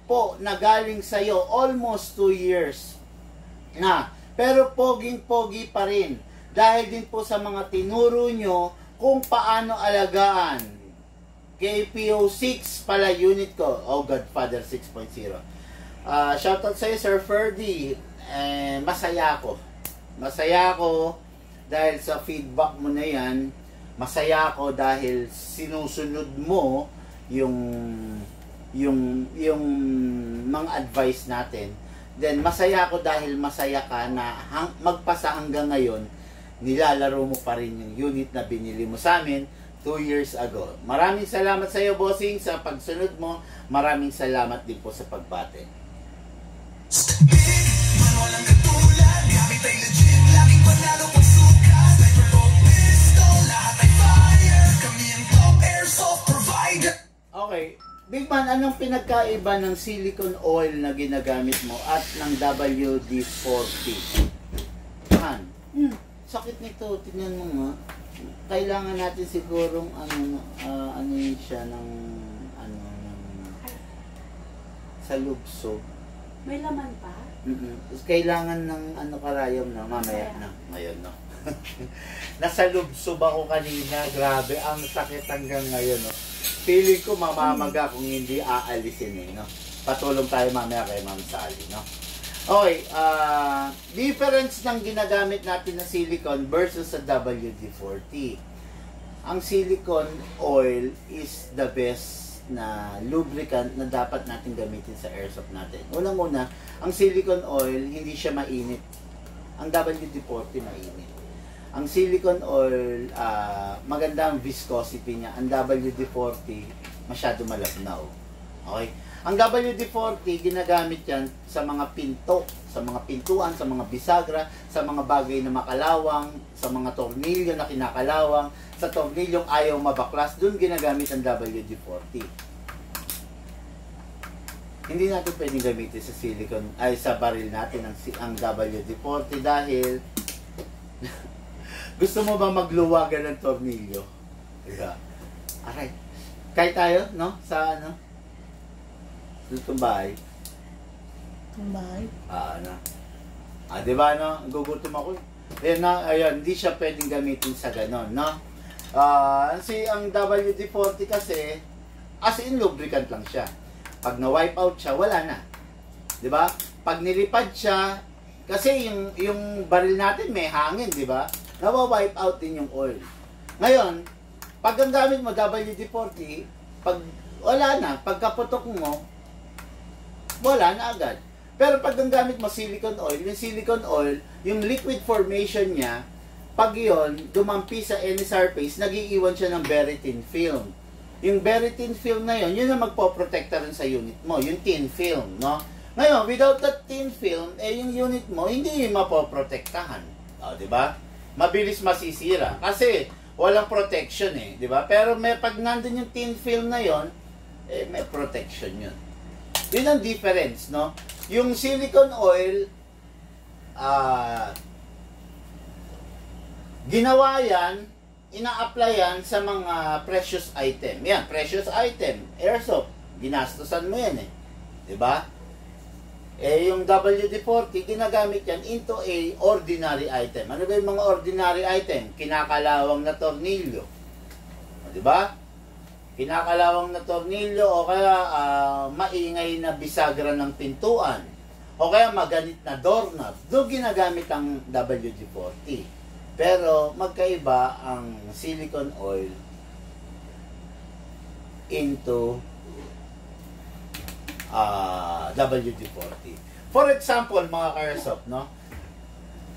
po na galing sa'yo almost 2 years na. Pero poging-pogi pa rin. Dahil din po sa mga tinuro nyo kung paano alagaan. KPO6 pala unit ko. Oh, Godfather 6.0. Shoutout sa'yo, Sir Ferdy. Masaya ako. Masaya ako dahil sa feedback mo na yan. Masaya ako dahil sinusunod mo yung mga advice natin. Then, masaya ako dahil masaya ka na magpasa hanggang ngayon, nilalaro mo pa rin yung unit na binili mo sa amin 2 years ago. Maraming salamat sa iyo, bossing, sa pagsunod mo. Maraming salamat din po sa pagbate. Okay, Big Man, anong pinagkaiba ng silicone oil na ginagamit mo at ng WD-40? Sakit nito, tingnan mo nga. Kailangan natin sigurong ano yun siya ng sa lubsob. May laman pa? Kailangan ng karayom na mamaya na ngayon, no. Nasa lubsob ako kanina, grabe ang sakit hanggang ngayon, no. Feeling ko mamamaga kung hindi aalisin no. Patulong tayo mamaya kay Ma'am Sally, no. Okay, difference ng ginagamit natin na silicone versus sa WD-40. Ang silicone oil is the best na lubricant na dapat natin gamitin sa airsoft natin. Unang-una, ang silicone oil, hindi siya mainit. Ang WD-40 mainit. Ang silicone oil, maganda ang viscosity niya. Ang WD-40, masyado malabnaw. Okay? Ang WD-40, ginagamit yan sa mga pinto, sa mga pintuan, sa mga bisagra, sa mga bagay na makalawang, sa mga tornilyo na kinakalawang, sa tornilyong ayaw mabaklas, dun ginagamit ang WD-40. Hindi natin pwedeng gamitin sa silicone, ay sa baril natin ang WD-40 dahil gusto mo ba magluwagan ng tornilyo? Yeah. Alright. Kahit tayo, no? Sa tumbay. Tumbay? Diba, no? Gugutom ako. Ayan, hindi siya pwedeng gamitin sa ganon, no? Ang WD-40 kasi, as in lubricant lang siya. Pag na-wipe out siya, wala na. Diba? Pag nilipad siya, Kasi yung baril natin may hangin, di ba? Nawa-wipe out din yung oil. Ngayon, pag ang gamit mo WD-40, pag wala na, pagkaputok mo, wala na agad. Pero pag ang gamit mo silicone oil, yung silicone oil, yung liquid formation niya, pag yun, dumampi sa any surface, nag-iiwan siya ng very thin film. Yung very thin film na yun ang magpoprotekta rin sa unit mo, yung thin film, no? Ngayon, without that thin film, yung unit mo, hindi mapoprotektahan. O, di ba? Mabilis masisira. Kasi, walang protection di ba? Pero pag nandun yung thin film na yon, may protection yun. Yun ang difference, no? Yung silicone oil, ginawa yan, ina-apply yan sa mga precious item. Yan, precious item, airsoft, ginastosan mo yan di ba? Yung WD-40, ginagamit yan into a ordinary item. Ano ba yung mga ordinary item? Kinakalawang na tornilyo. Di ba? Kinakalawang na tornilyo o kaya maingay na bisagra ng pintuan. O kaya maganit na doorknob. Doon ginagamit ang WD-40. Pero magkaiba ang silicone oil into WD-40. For example, mga ka-airsoft, no?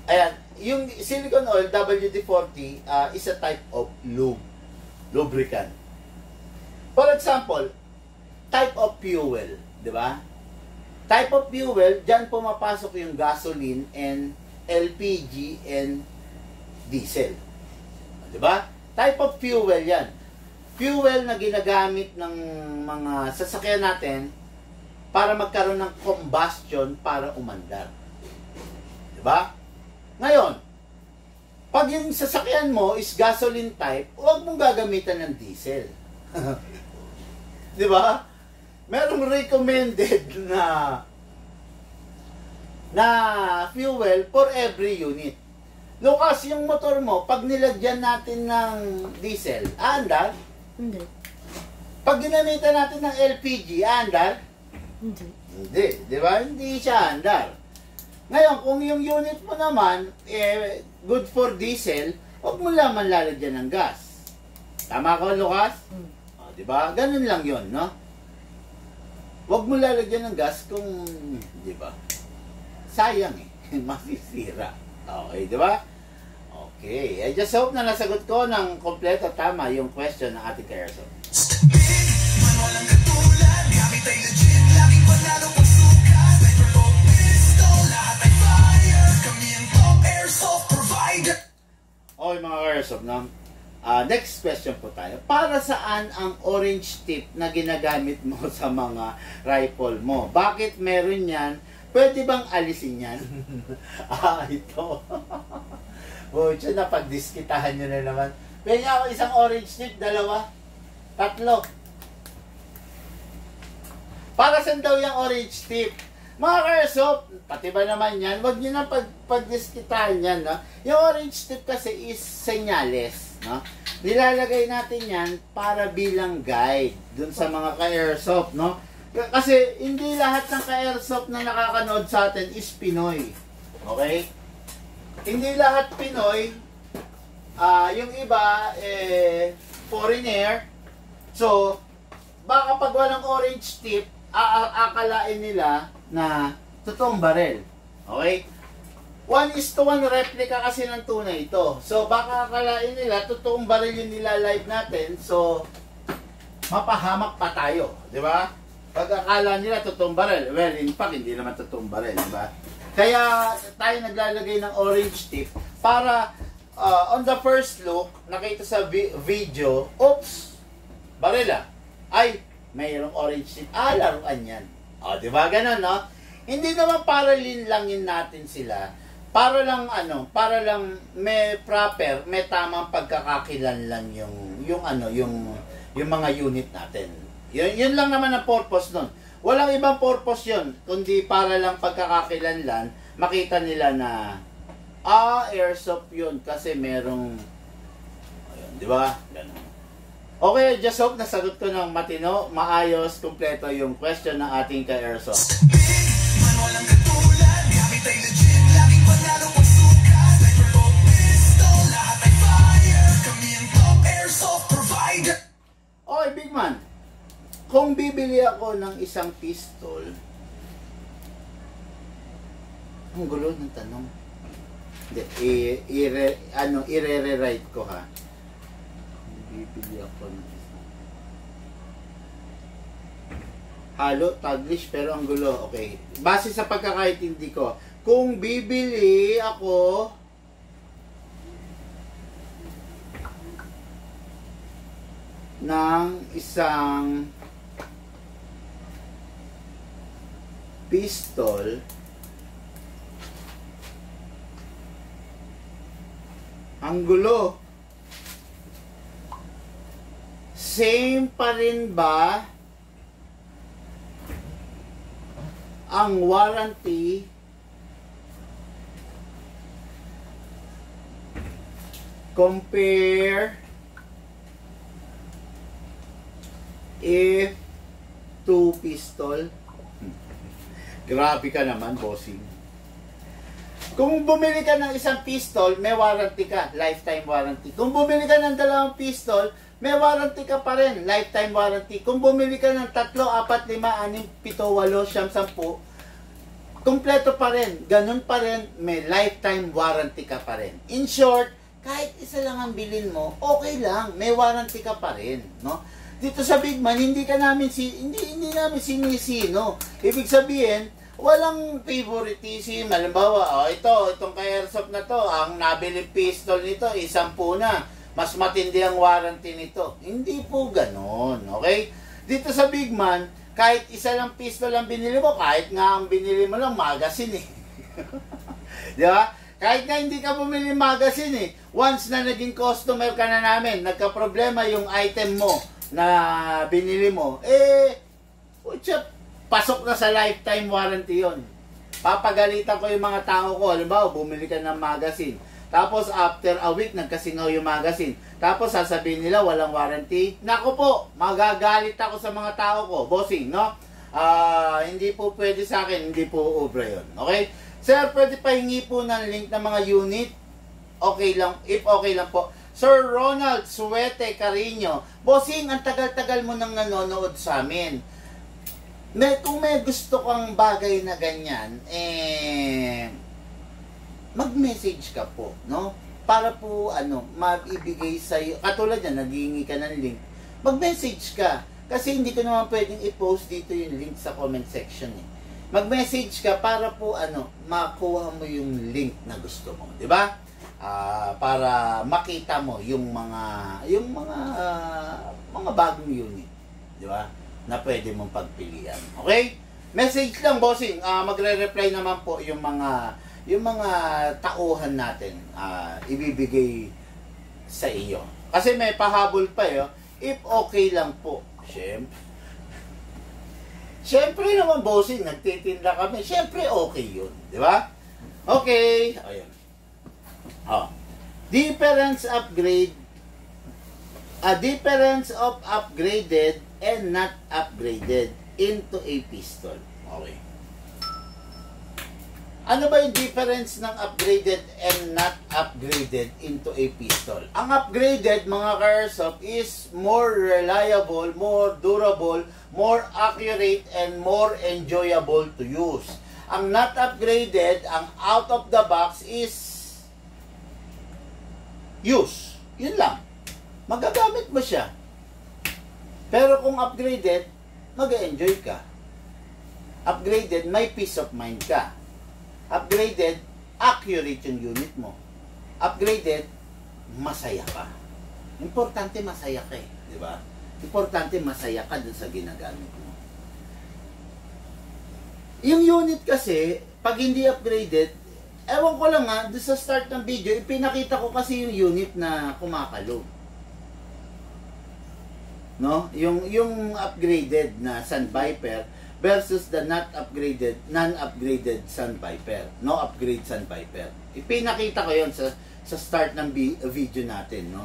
Ayan, yung silicone oil, WD-40, is a type of lubricant. For example, type of fuel, di ba? Type of fuel, dyan pumapasok yung gasoline and LPG and diesel. Di ba? Type of fuel yan. Fuel na ginagamit ng mga sasakyan natin para magkaroon ng combustion para umandar. Di ba? Ngayon, pag yung sasakyan mo is gasoline type, huwag mong gagamitan ng diesel. Di ba? Merong recommended na fuel for every unit. Lucas, yung motor mo, pag nilagyan natin ng diesel, aandar? Hindi. Pag ginamitan natin ng LPG, aandar? Hindi. Hindi, di ba? Hindi siya aandar. Ngayon, kung yung unit mo naman, good for diesel, huwag mo lamang lalagyan ng gas. Tama ko, Lucas? Di ba? Ganun lang yon, no? Huwag mo lalagyan ng gas kung, di ba? Sayang masisira. Okay, di ba? Okay. I just hope na nasagot ko ng kompleto tama yung question ng ating ka-airsoft. Okay, mga ka-airsoft, no? Next question po tayo. Para saan ang orange tip na ginagamit mo sa mga rifle mo? Bakit meron yan? Pwede bang alisin yan? Ito. Bucho na pagdiskitahan nyo na naman. Pwede ako isang orange tip, 2, 3. Para saan daw yung orange tip? Mga ka-airsoft, pati ba naman yan? Huwag nyo na pagdiskitahan yan, no? Yung orange tip kasi is senyales, no? Nilalagay natin yan para bilang guide dun sa mga ka-airsoft, no? Kasi hindi lahat ng ka-airsoft na nakakanood sa atin is Pinoy. Okay? Hindi lahat Pinoy. Yung iba, foreigner. So, baka pag walang orange tip, akalain nila na totoong barel. Okay? 1:1 replica kasi ng tunay ito. So, baka akalain nila, totoong baril yung nilalive natin. So, mapahamak pa tayo. Di ba? Pag akala nila totoong baril, well, in fact, hindi naman totoong baril. Di ba? Kaya, tayo naglalagay ng orange tip para on the first look, nakita sa video, oops, barila. Ay, mayroong orange tip. Laruan yan. O, di ba? Ganun, no? Hindi naman para linlangin natin sila. Para lang para lang may proper, may tamang pagkakakilanlan yung mga unit natin. Yun lang naman ang purpose nun. Walang ibang purpose yun, kundi para lang pagkakakilanlan, makita nila na airsoft yun kasi merong ayun, di ba? Ganun. Okay, just hope nasagot ko ng matino, maayos, kumpleto yung question ng ating ka-airsoft. kung bibili ako ng isang pistol, ang gulo ng tanong. Hindi, i-re-write ko ha. Bibili ako ng isang. Halo, Taglish, pero ang gulo. Okay. Base sa pagkakaintindi ko, kung bibili ako ng isang pistol, ang gulo. Same pa rin ba ang warranty compare if two pistol? Grabe ka naman, bossing. Kung bumili ka ng isang pistol, may warranty ka, lifetime warranty. Kung bumili ka ng 2 pistol, may warranty ka pa rin, lifetime warranty. Kung bumili ka ng 3, 4, 5, 6, 7, 8, 9, 10, kumpleto pa rin. Ganun pa rin, may lifetime warranty ka pa rin. In short, kahit isa lang ang bilhin mo, okay lang, may warranty ka pa rin, no? Dito sa Bigman, hindi namin sinisino. Ibig sabihin, walang favoritism. Halimbawa, itong kay Airsoft na to, ang nabiling pistol nito, 10 na. Mas matindi ang warranty nito. Hindi po ganon, okay? Dito sa Bigman, kahit isa lang pistol ang binili mo, kahit nga ang binili mo lang magazine eh. Di ba? Kahit nga hindi ka bumili magazine eh. Once na naging customer ka na namin, nagka-problema yung item mo na binili mo, pasok na sa lifetime warranty yon. Papagalitan ko yung mga tao ko. Halimbawa, bumili ka ng magazine. Tapos, after a week, nagkasingaw yung magazine. Tapos, sasabihin nila, walang warranty. Naku po, magagalit ako sa mga tao ko. Bossing, no? Hindi po pwede sa akin, hindi po obra yun. Okay? Sir, pwede pahingi po ng link ng mga unit? Okay lang, if okay lang po. Sir Ronald Suete Carino, bossing, ang tagal-tagal mo nang nanonood sa amin. Kung may gusto kang bagay na ganyan, mag-message ka po, no? Para po, maibigay sa'yo, katulad yan, naghihingi ka ng link, mag-message ka. Kasi hindi ko naman pwedeng i-post dito yung link sa comment section, eh. Mag-message ka para po, makuha mo yung link na gusto mo, di ba? Para makita mo yung mga bagong unit, di ba? Na pwede mong pagpilian. Okay? Message lang, bossing. Magre-reply naman po yung mga tauhan natin, ibibigay sa iyo. Kasi may pahabol pa if okay lang po. Siyempre naman, bossing, nagtitinda kami. Siyempre okay yun, di ba? Okay. Ayun. Difference of upgraded and not upgraded into a pistol. Okay. Ano ba yung difference ng upgraded and not upgraded into a pistol? Ang upgraded, mga ka-airsoft, is more reliable, more durable, more accurate, and more enjoyable to use. Ang not upgraded, ang out of the box is use. Yun lang. Magagamit mo siya. Pero kung upgraded, mag-enjoy ka. Upgraded, may peace of mind ka. Upgraded, accurate yung unit mo. Upgraded, masaya ka. Importante masaya ka eh. Di ba? Importante masaya ka dun sa ginagamit mo. Yung unit kasi, pag hindi upgraded, ewan ko lang doon sa start ng video, ipinakita ko kasi yung unit na kumakalog. No? Yung upgraded na Sun Viper versus the non-upgraded Sun Viper. No upgrade Sun Viper. Ipinakita ko yon sa start ng video natin, no?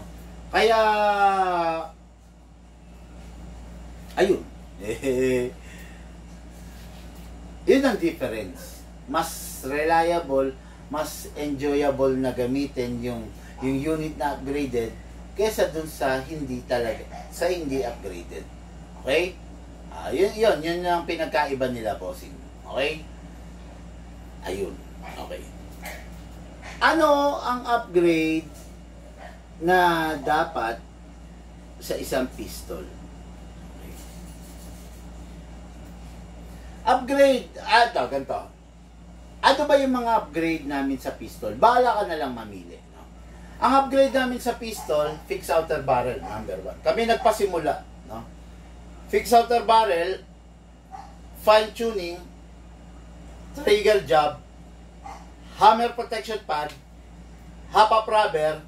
Kaya ayun. Yun ang difference. Mas reliable, mas enjoyable na gamitin yung unit na upgraded kesa dun sa hindi upgraded. Okay? Yun ang pinagkaiba nila, bossing. Okay? Ayun. Okay. Ano ang upgrade na dapat sa isang pistol? Okay. Upgrade. Ganito. Ano ba yung mga upgrade namin sa pistol? Bahala ka na lang mamili. No? Ang upgrade namin sa pistol, fixed outer barrel, number 1. Kami nagpasimula. No? Fixed outer barrel, fine tuning, trigger job, hammer protection pad, hop-up rubber,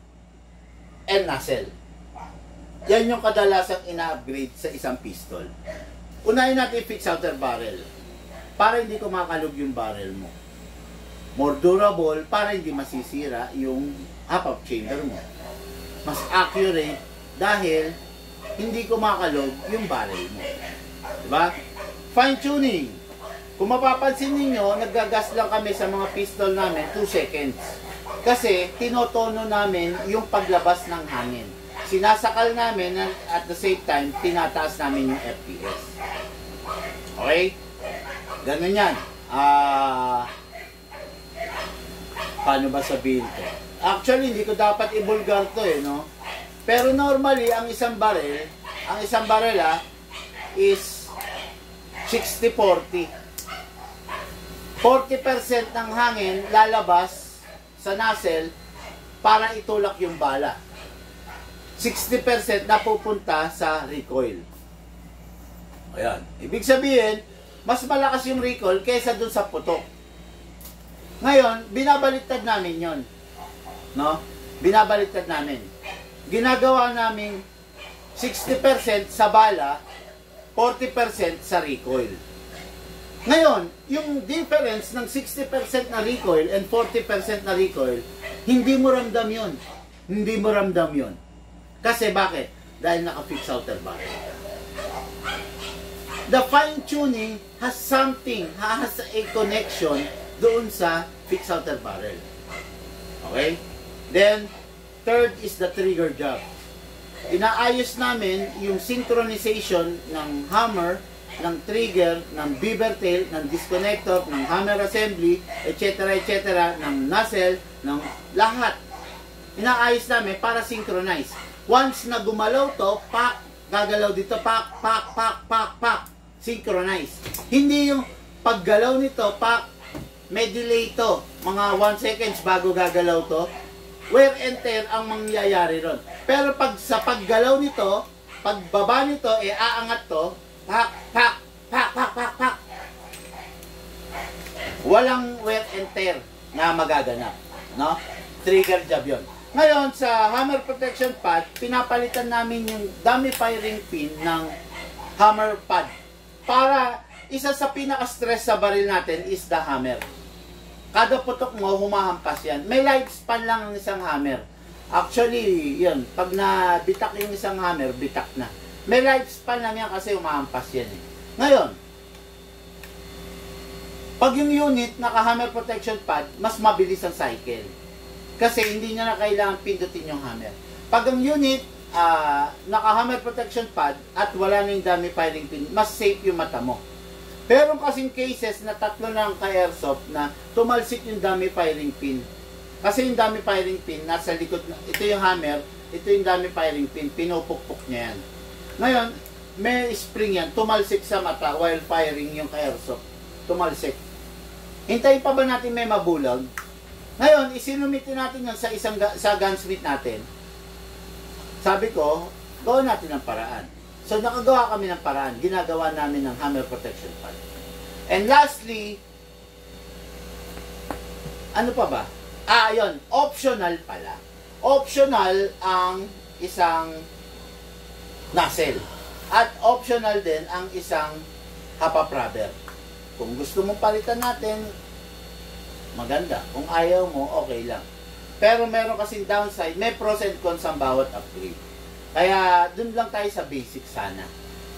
and nozzle. Yan yung kadalasang ina-upgrade sa isang pistol. Unahin natin yung fixed outer barrel para hindi kumakalog yung barrel mo. More durable para hindi masisira yung hop-up chamber mo. Mas accurate dahil hindi kumakalog yung barrel mo. Diba? Fine tuning. Kung mapapansin ninyo, naggagas lang kami sa mga pistol namin 2 seconds. Kasi tinotono namin yung paglabas ng hangin. Sinasakal namin at the same time, tinataas namin yung FPS. Okay? Ganun yan. Paano ba sabihin ko? Actually, hindi ko dapat ibulgar to no? Pero normally, ang isang barrel is 60-40. 40% ng hangin lalabas sa nozzle para itulak yung bala. 60% napupunta sa recoil. Ayan. Ibig sabihin, mas malakas yung recoil kaysa dun sa putok. Ngayon, binabaliktad namin yon, no? Binabaliktad namin. Ginagawa namin 60% sa bala, 40% sa recoil. Ngayon, yung difference ng 60% na recoil and 40% na recoil, hindi mo ramdam yun. Hindi mo ramdam yun. Kasi bakit? Dahil naka-fix outer barrel. The fine tuning has a connection doon sa fix outer barrel. Okay? Then, third is the trigger job. Inaayos namin yung synchronization ng hammer, ng trigger, ng beaver tail, ng disconnector, ng hammer assembly, etc. ng nozzle, ng lahat. Inaayos namin para synchronize. Once na gumalaw to, pak, gagalaw dito, pak, pak, pak, pak, pak, synchronize. Hindi yung paggalaw nito, pak, may delay to, mga 1 seconds bago gagalaw to, wear and tear ang mangyayari ron. Pero pag sa paggalaw nito, pagbaba nito, aangat to, pak, pak, pak, pak, pak, pak. Walang wear and tear na magaganap, no? Trigger job yon. Ngayon, sa hammer protection pad, pinapalitan namin yung dummy firing pin ng hammer pad. Para isa sa pinaka-stress sa baril natin is the hammer. Kada putok mo, humahampas yan. May lifespan lang ang isang hammer. Actually, yun, pag nabitak yung isang hammer, bitak na. May lifespan lang yan kasi humahampas yan. Ngayon, pag yung unit naka-hammer protection pad, mas mabilis ang cycle. Kasi hindi niya na kailangan pindutin yung hammer. Pag ang unit naka-hammer protection pad at wala na yung dummy firing pin, mas safe yung mata mo. Pero kasing cases na tatlo lang ka-airsoft na tumalsik yung dummy firing pin. Kasi yung dummy firing pin nasa likod, ito yung hammer, ito yung dummy firing pin, pinupukpuk niya yan. Ngayon, may spring yan, tumalsik sa mata while firing yung ka-airsoft. Tumalsik. Hintayin pa ba natin may mabulag? Ngayon, isinumitin natin yan sa gunsmith natin. Sabi ko, gawin natin ng paraan. So, nakagawa kami ng paraan. Ginagawa namin ng hammer protection pad. And lastly, ano pa ba? Yun, optional pala. Optional ang isang nozzle. At optional din ang isang hop-up rubber. Kung gusto mong palitan natin, maganda. Kung ayaw mo, okay lang. Pero meron kasing downside, may pros and cons ang bawat upgrade. Kaya, dun lang tayo sa basic sana.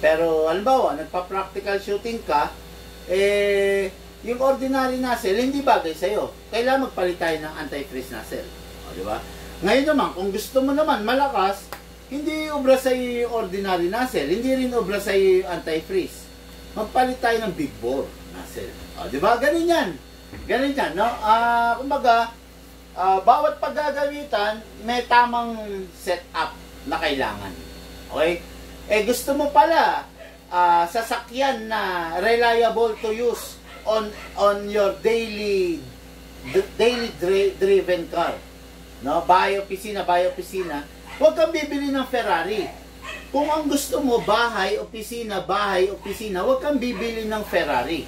Pero, halimbawa, nagpa-practical shooting ka, yung ordinary nozzle, hindi bagay sa'yo. Kailangan magpalit tayo ng anti-freeze nozzle. O, di ba? Ngayon naman, kung gusto mo naman malakas, hindi obra sa'yo yung ordinary nozzle, hindi rin obra sa'yo yung anti-freeze. magpalit tayo ng big bore nozzle. O, di ba? Ganun yan. Ganun yan, no? Kumbaga, bawat paggagamitan, may tamang setup na kailangan. Okay? Eh, gusto mo pala, sasakyan na reliable to use on your daily driven car. No? Bahay, opisina, huwag kang bibili ng Ferrari. Kung ang gusto mo, bahay, opisina, huwag kang bibili ng Ferrari.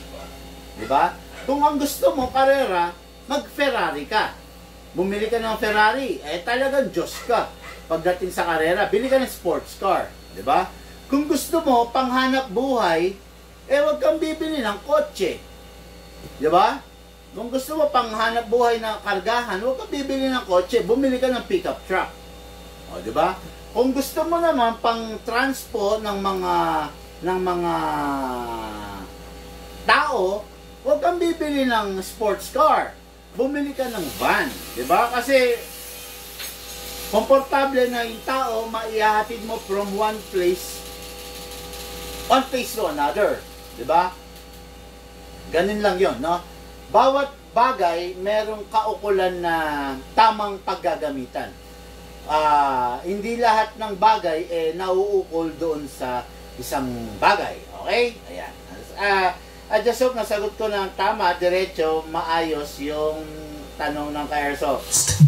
Diba? Kung ang gusto mo, karera, mag-Ferrari ka. Bumili ka ng Ferrari, eh talagang Diyos ka. Pagdating sa karera, bili ka ng sports car. Diba? Kung gusto mo, panghanap buhay, eh huwag kang bibili ng kotse. Diba? Kung gusto mo panghanap buhay na kargahan, huwag kang bibili ng kotse, bumili ka ng pickup truck. O, diba? Kung gusto mo naman pang transpo ng mga tao, huwag kang bibili ng sports car. Bumili ka ng van, 'di ba? Kasi komportable na yung tao, maihahatid mo from one place to another, 'di ba? Ganun lang 'yon, no? Bawat bagay merong kaukulan na tamang paggagamitan. Hindi lahat ng bagay nauukol doon sa isang bagay. Okay? Ayan. I just hope nasagot ko ng tama, diretso, maayos yung tanong ng ka-airsoft.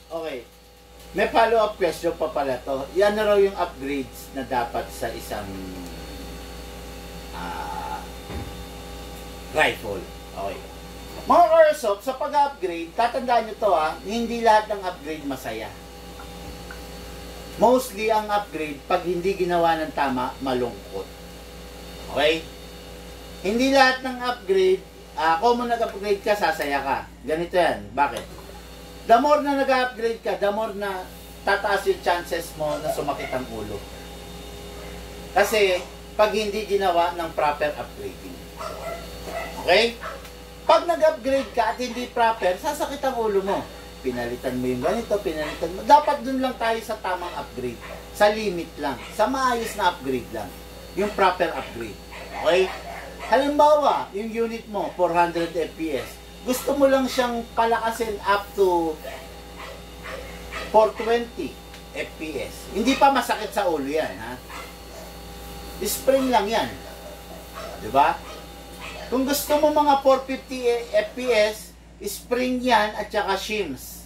Okay. May follow-up question pa pala to. Yan na raw yung upgrades na dapat sa isang rifle. Okay. Mga airsoft, sa pag-upgrade, tatandaan nyo to hindi lahat ng upgrade masaya. Mostly ang upgrade, pag hindi ginawa ng tama, malungkot. Okay? Hindi lahat ng upgrade, kung nag-upgrade ka, sasaya ka. Ganito yan. Bakit? The more na nag-upgrade ka, the more na tataas yung chances mo na sumakit ang ulo. Kasi, pag hindi ginawa ng proper upgrading. Okay? Pag nag-upgrade ka at hindi proper, sasakit ang ulo mo. Pinalitan mo yung ganito, pinalitan mo. Dapat dun lang tayo sa tamang upgrade. Sa limit lang. Sa maayos na upgrade lang. Yung proper upgrade. Okay? Halimbawa, yung unit mo, 400 FPS. Gusto mo lang siyang palakasin up to 420 FPS. Hindi pa masakit sa ulo yan, ha? Spring lang yan. Diba? Kung gusto mo mga 450 FPS, spring yan at saka shims.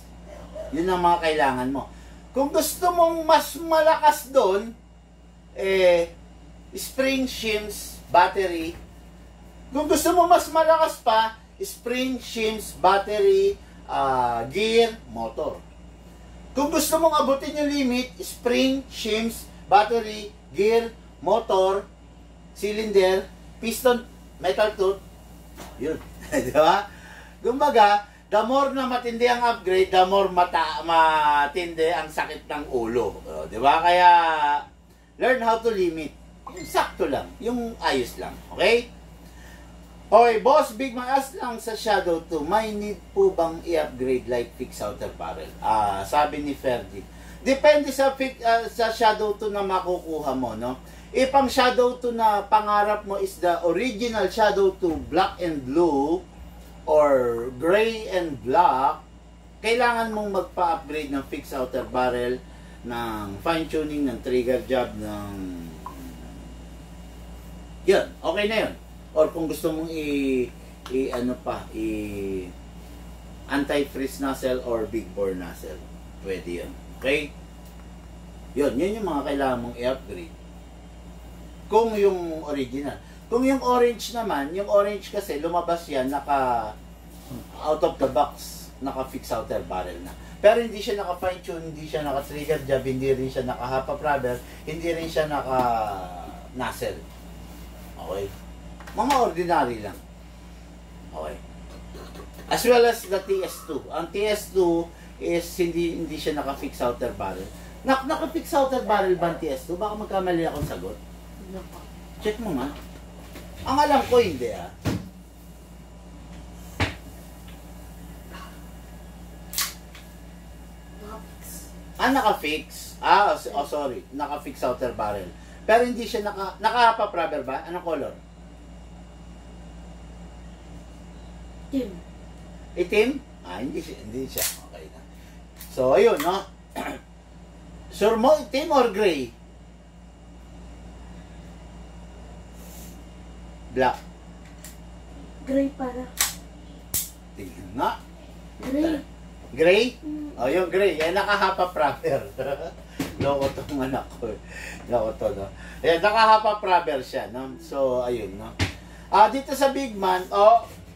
Yun ang mga kailangan mo. Kung gusto mong mas malakas doon, spring, shims, battery. Kung gusto mo mas malakas pa, spring, shims, battery, gear, motor. Kung gusto mong abutin yung limit, spring, shims, battery, gear, motor, cylinder, piston, metal tooth, yun. Diba? Kumbaga, the more na matindi ang upgrade, the more matindi ang sakit ng ulo. Diba? Kaya, learn how to limit. Yung sakto lang. Yung ayos lang. Okay? Okay, Boss Big, maas lang sa Shadow 2, may need po bang i-upgrade like fixed outer barrel? Sabi ni Ferdi. Depende sa Shadow 2 na makukuha mo, no? If ang Shadow 2 na pangarap mo is the original Shadow 2 black and blue or gray and black, kailangan mong magpa-upgrade ng fixed outer barrel, ng fine-tuning, ng trigger job, ng... Yun, okay na yun. Or kung gusto mong anti-freeze nozzle or big bore nozzle, pwede yun. Okay? Yun yung mga kailangan mong i-upgrade. Kung yung original. Kung yung orange naman, yung orange kasi lumabas yan, naka out of the box, naka fix outer barrel na. Pero hindi siya naka fine tune, hindi siya naka trigger job, hindi rin siya naka half up rubber, hindi rin siya naka nozzle. Okay? Mga ordinary lang. Okay? As well as the TS2. Ang TS2 is hindi siya naka fix outer barrel. Naka fix outer barrel ba ang TS2? Baka magkamali akong sagot. Check mo nga. Ang alam ko hindi Naka-fix. Sorry. Naka-fix outer barrel. Pero hindi siya naka-half rubber ba? Anong color? Tim. Itim? Hindi siya. Okay na. So, ayun, no? Sure mo, itim or gray? Black. Gray para. Tingnan nga. Gray. Gray? Yung gray. Yan, naka-half rubber. Loko tong anak ko. Loko to, no? Ayan, naka-half rubber siya, no? So, ayun, no? Dito sa Big Man,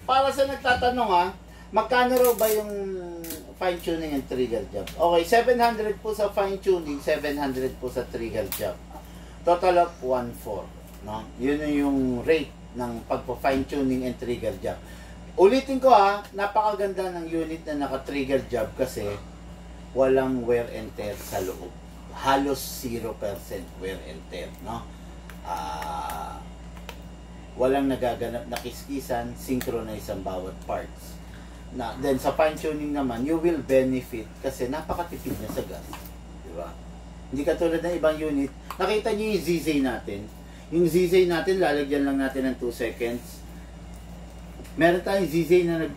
para sa nagtatanong, magkano raw ba yung fine tuning and trigger job? Okay, 700 po sa fine tuning, 700 po sa trigger job. Total of 1.4, no? Yun yung rate ng pagpo-fine tuning and trigger job. Ulitin ko napakaganda ng unit na naka-trigger job kasi walang wear and tear sa loob. Halos 0% wear and tear, no? Walang nagaganap na kiskisan, synchronize ang bawat parts. Then sa fine tuning naman, you will benefit kasi napakatipid na sa gas. Di ba? Hindi katulad ng ibang unit. Nakita niyo yung ZZ natin. Yung ZZ natin, lalagyan lang natin ng 2 seconds. Meron tayong ZZ na nag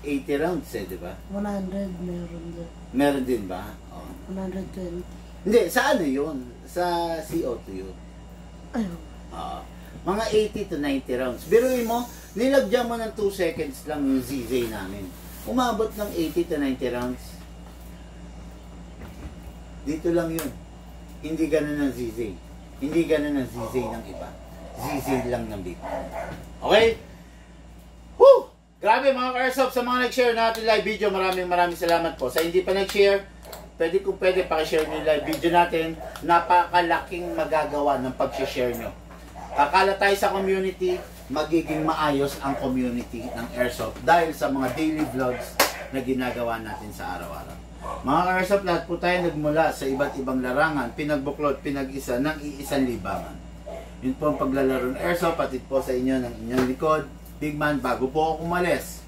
80 rounds di ba? 100 meron din. Meron din ba? 120. Hindi, sa ano yun? Sa CO2 yun. Ayun. Mga 80 to 90 rounds. Biruin mo, nilagyan mo ng 2 seconds lang yung ZZ namin. Umabot ng 80 to 90 rounds. Dito lang yun. Hindi ganun ng ZZ. Hindi ganun ng ZZ ng iba. ZZ lang ng Big. Okay? Woo! Grabe mga ka-airsoft, sa mga nag-share natin live video, maraming salamat po. Sa hindi pa nag-share, pwede pakishare nyo yung live video natin. Napakalaking magagawa ng pag-share nyo. Akala tayo sa community, magiging maayos ang community ng airsoft dahil sa mga daily vlogs na ginagawa natin sa araw-araw. Mga ka-airsoft, lahat po tayo nagmula sa iba't ibang larangan, pinagbuklod, pinag-isa ng iisang libangan. Yun po ang paglalaro ng airsoft, patid po sa inyo ng inyong likod. Big Man, bago po ako umalis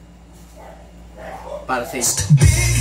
para sa inyo.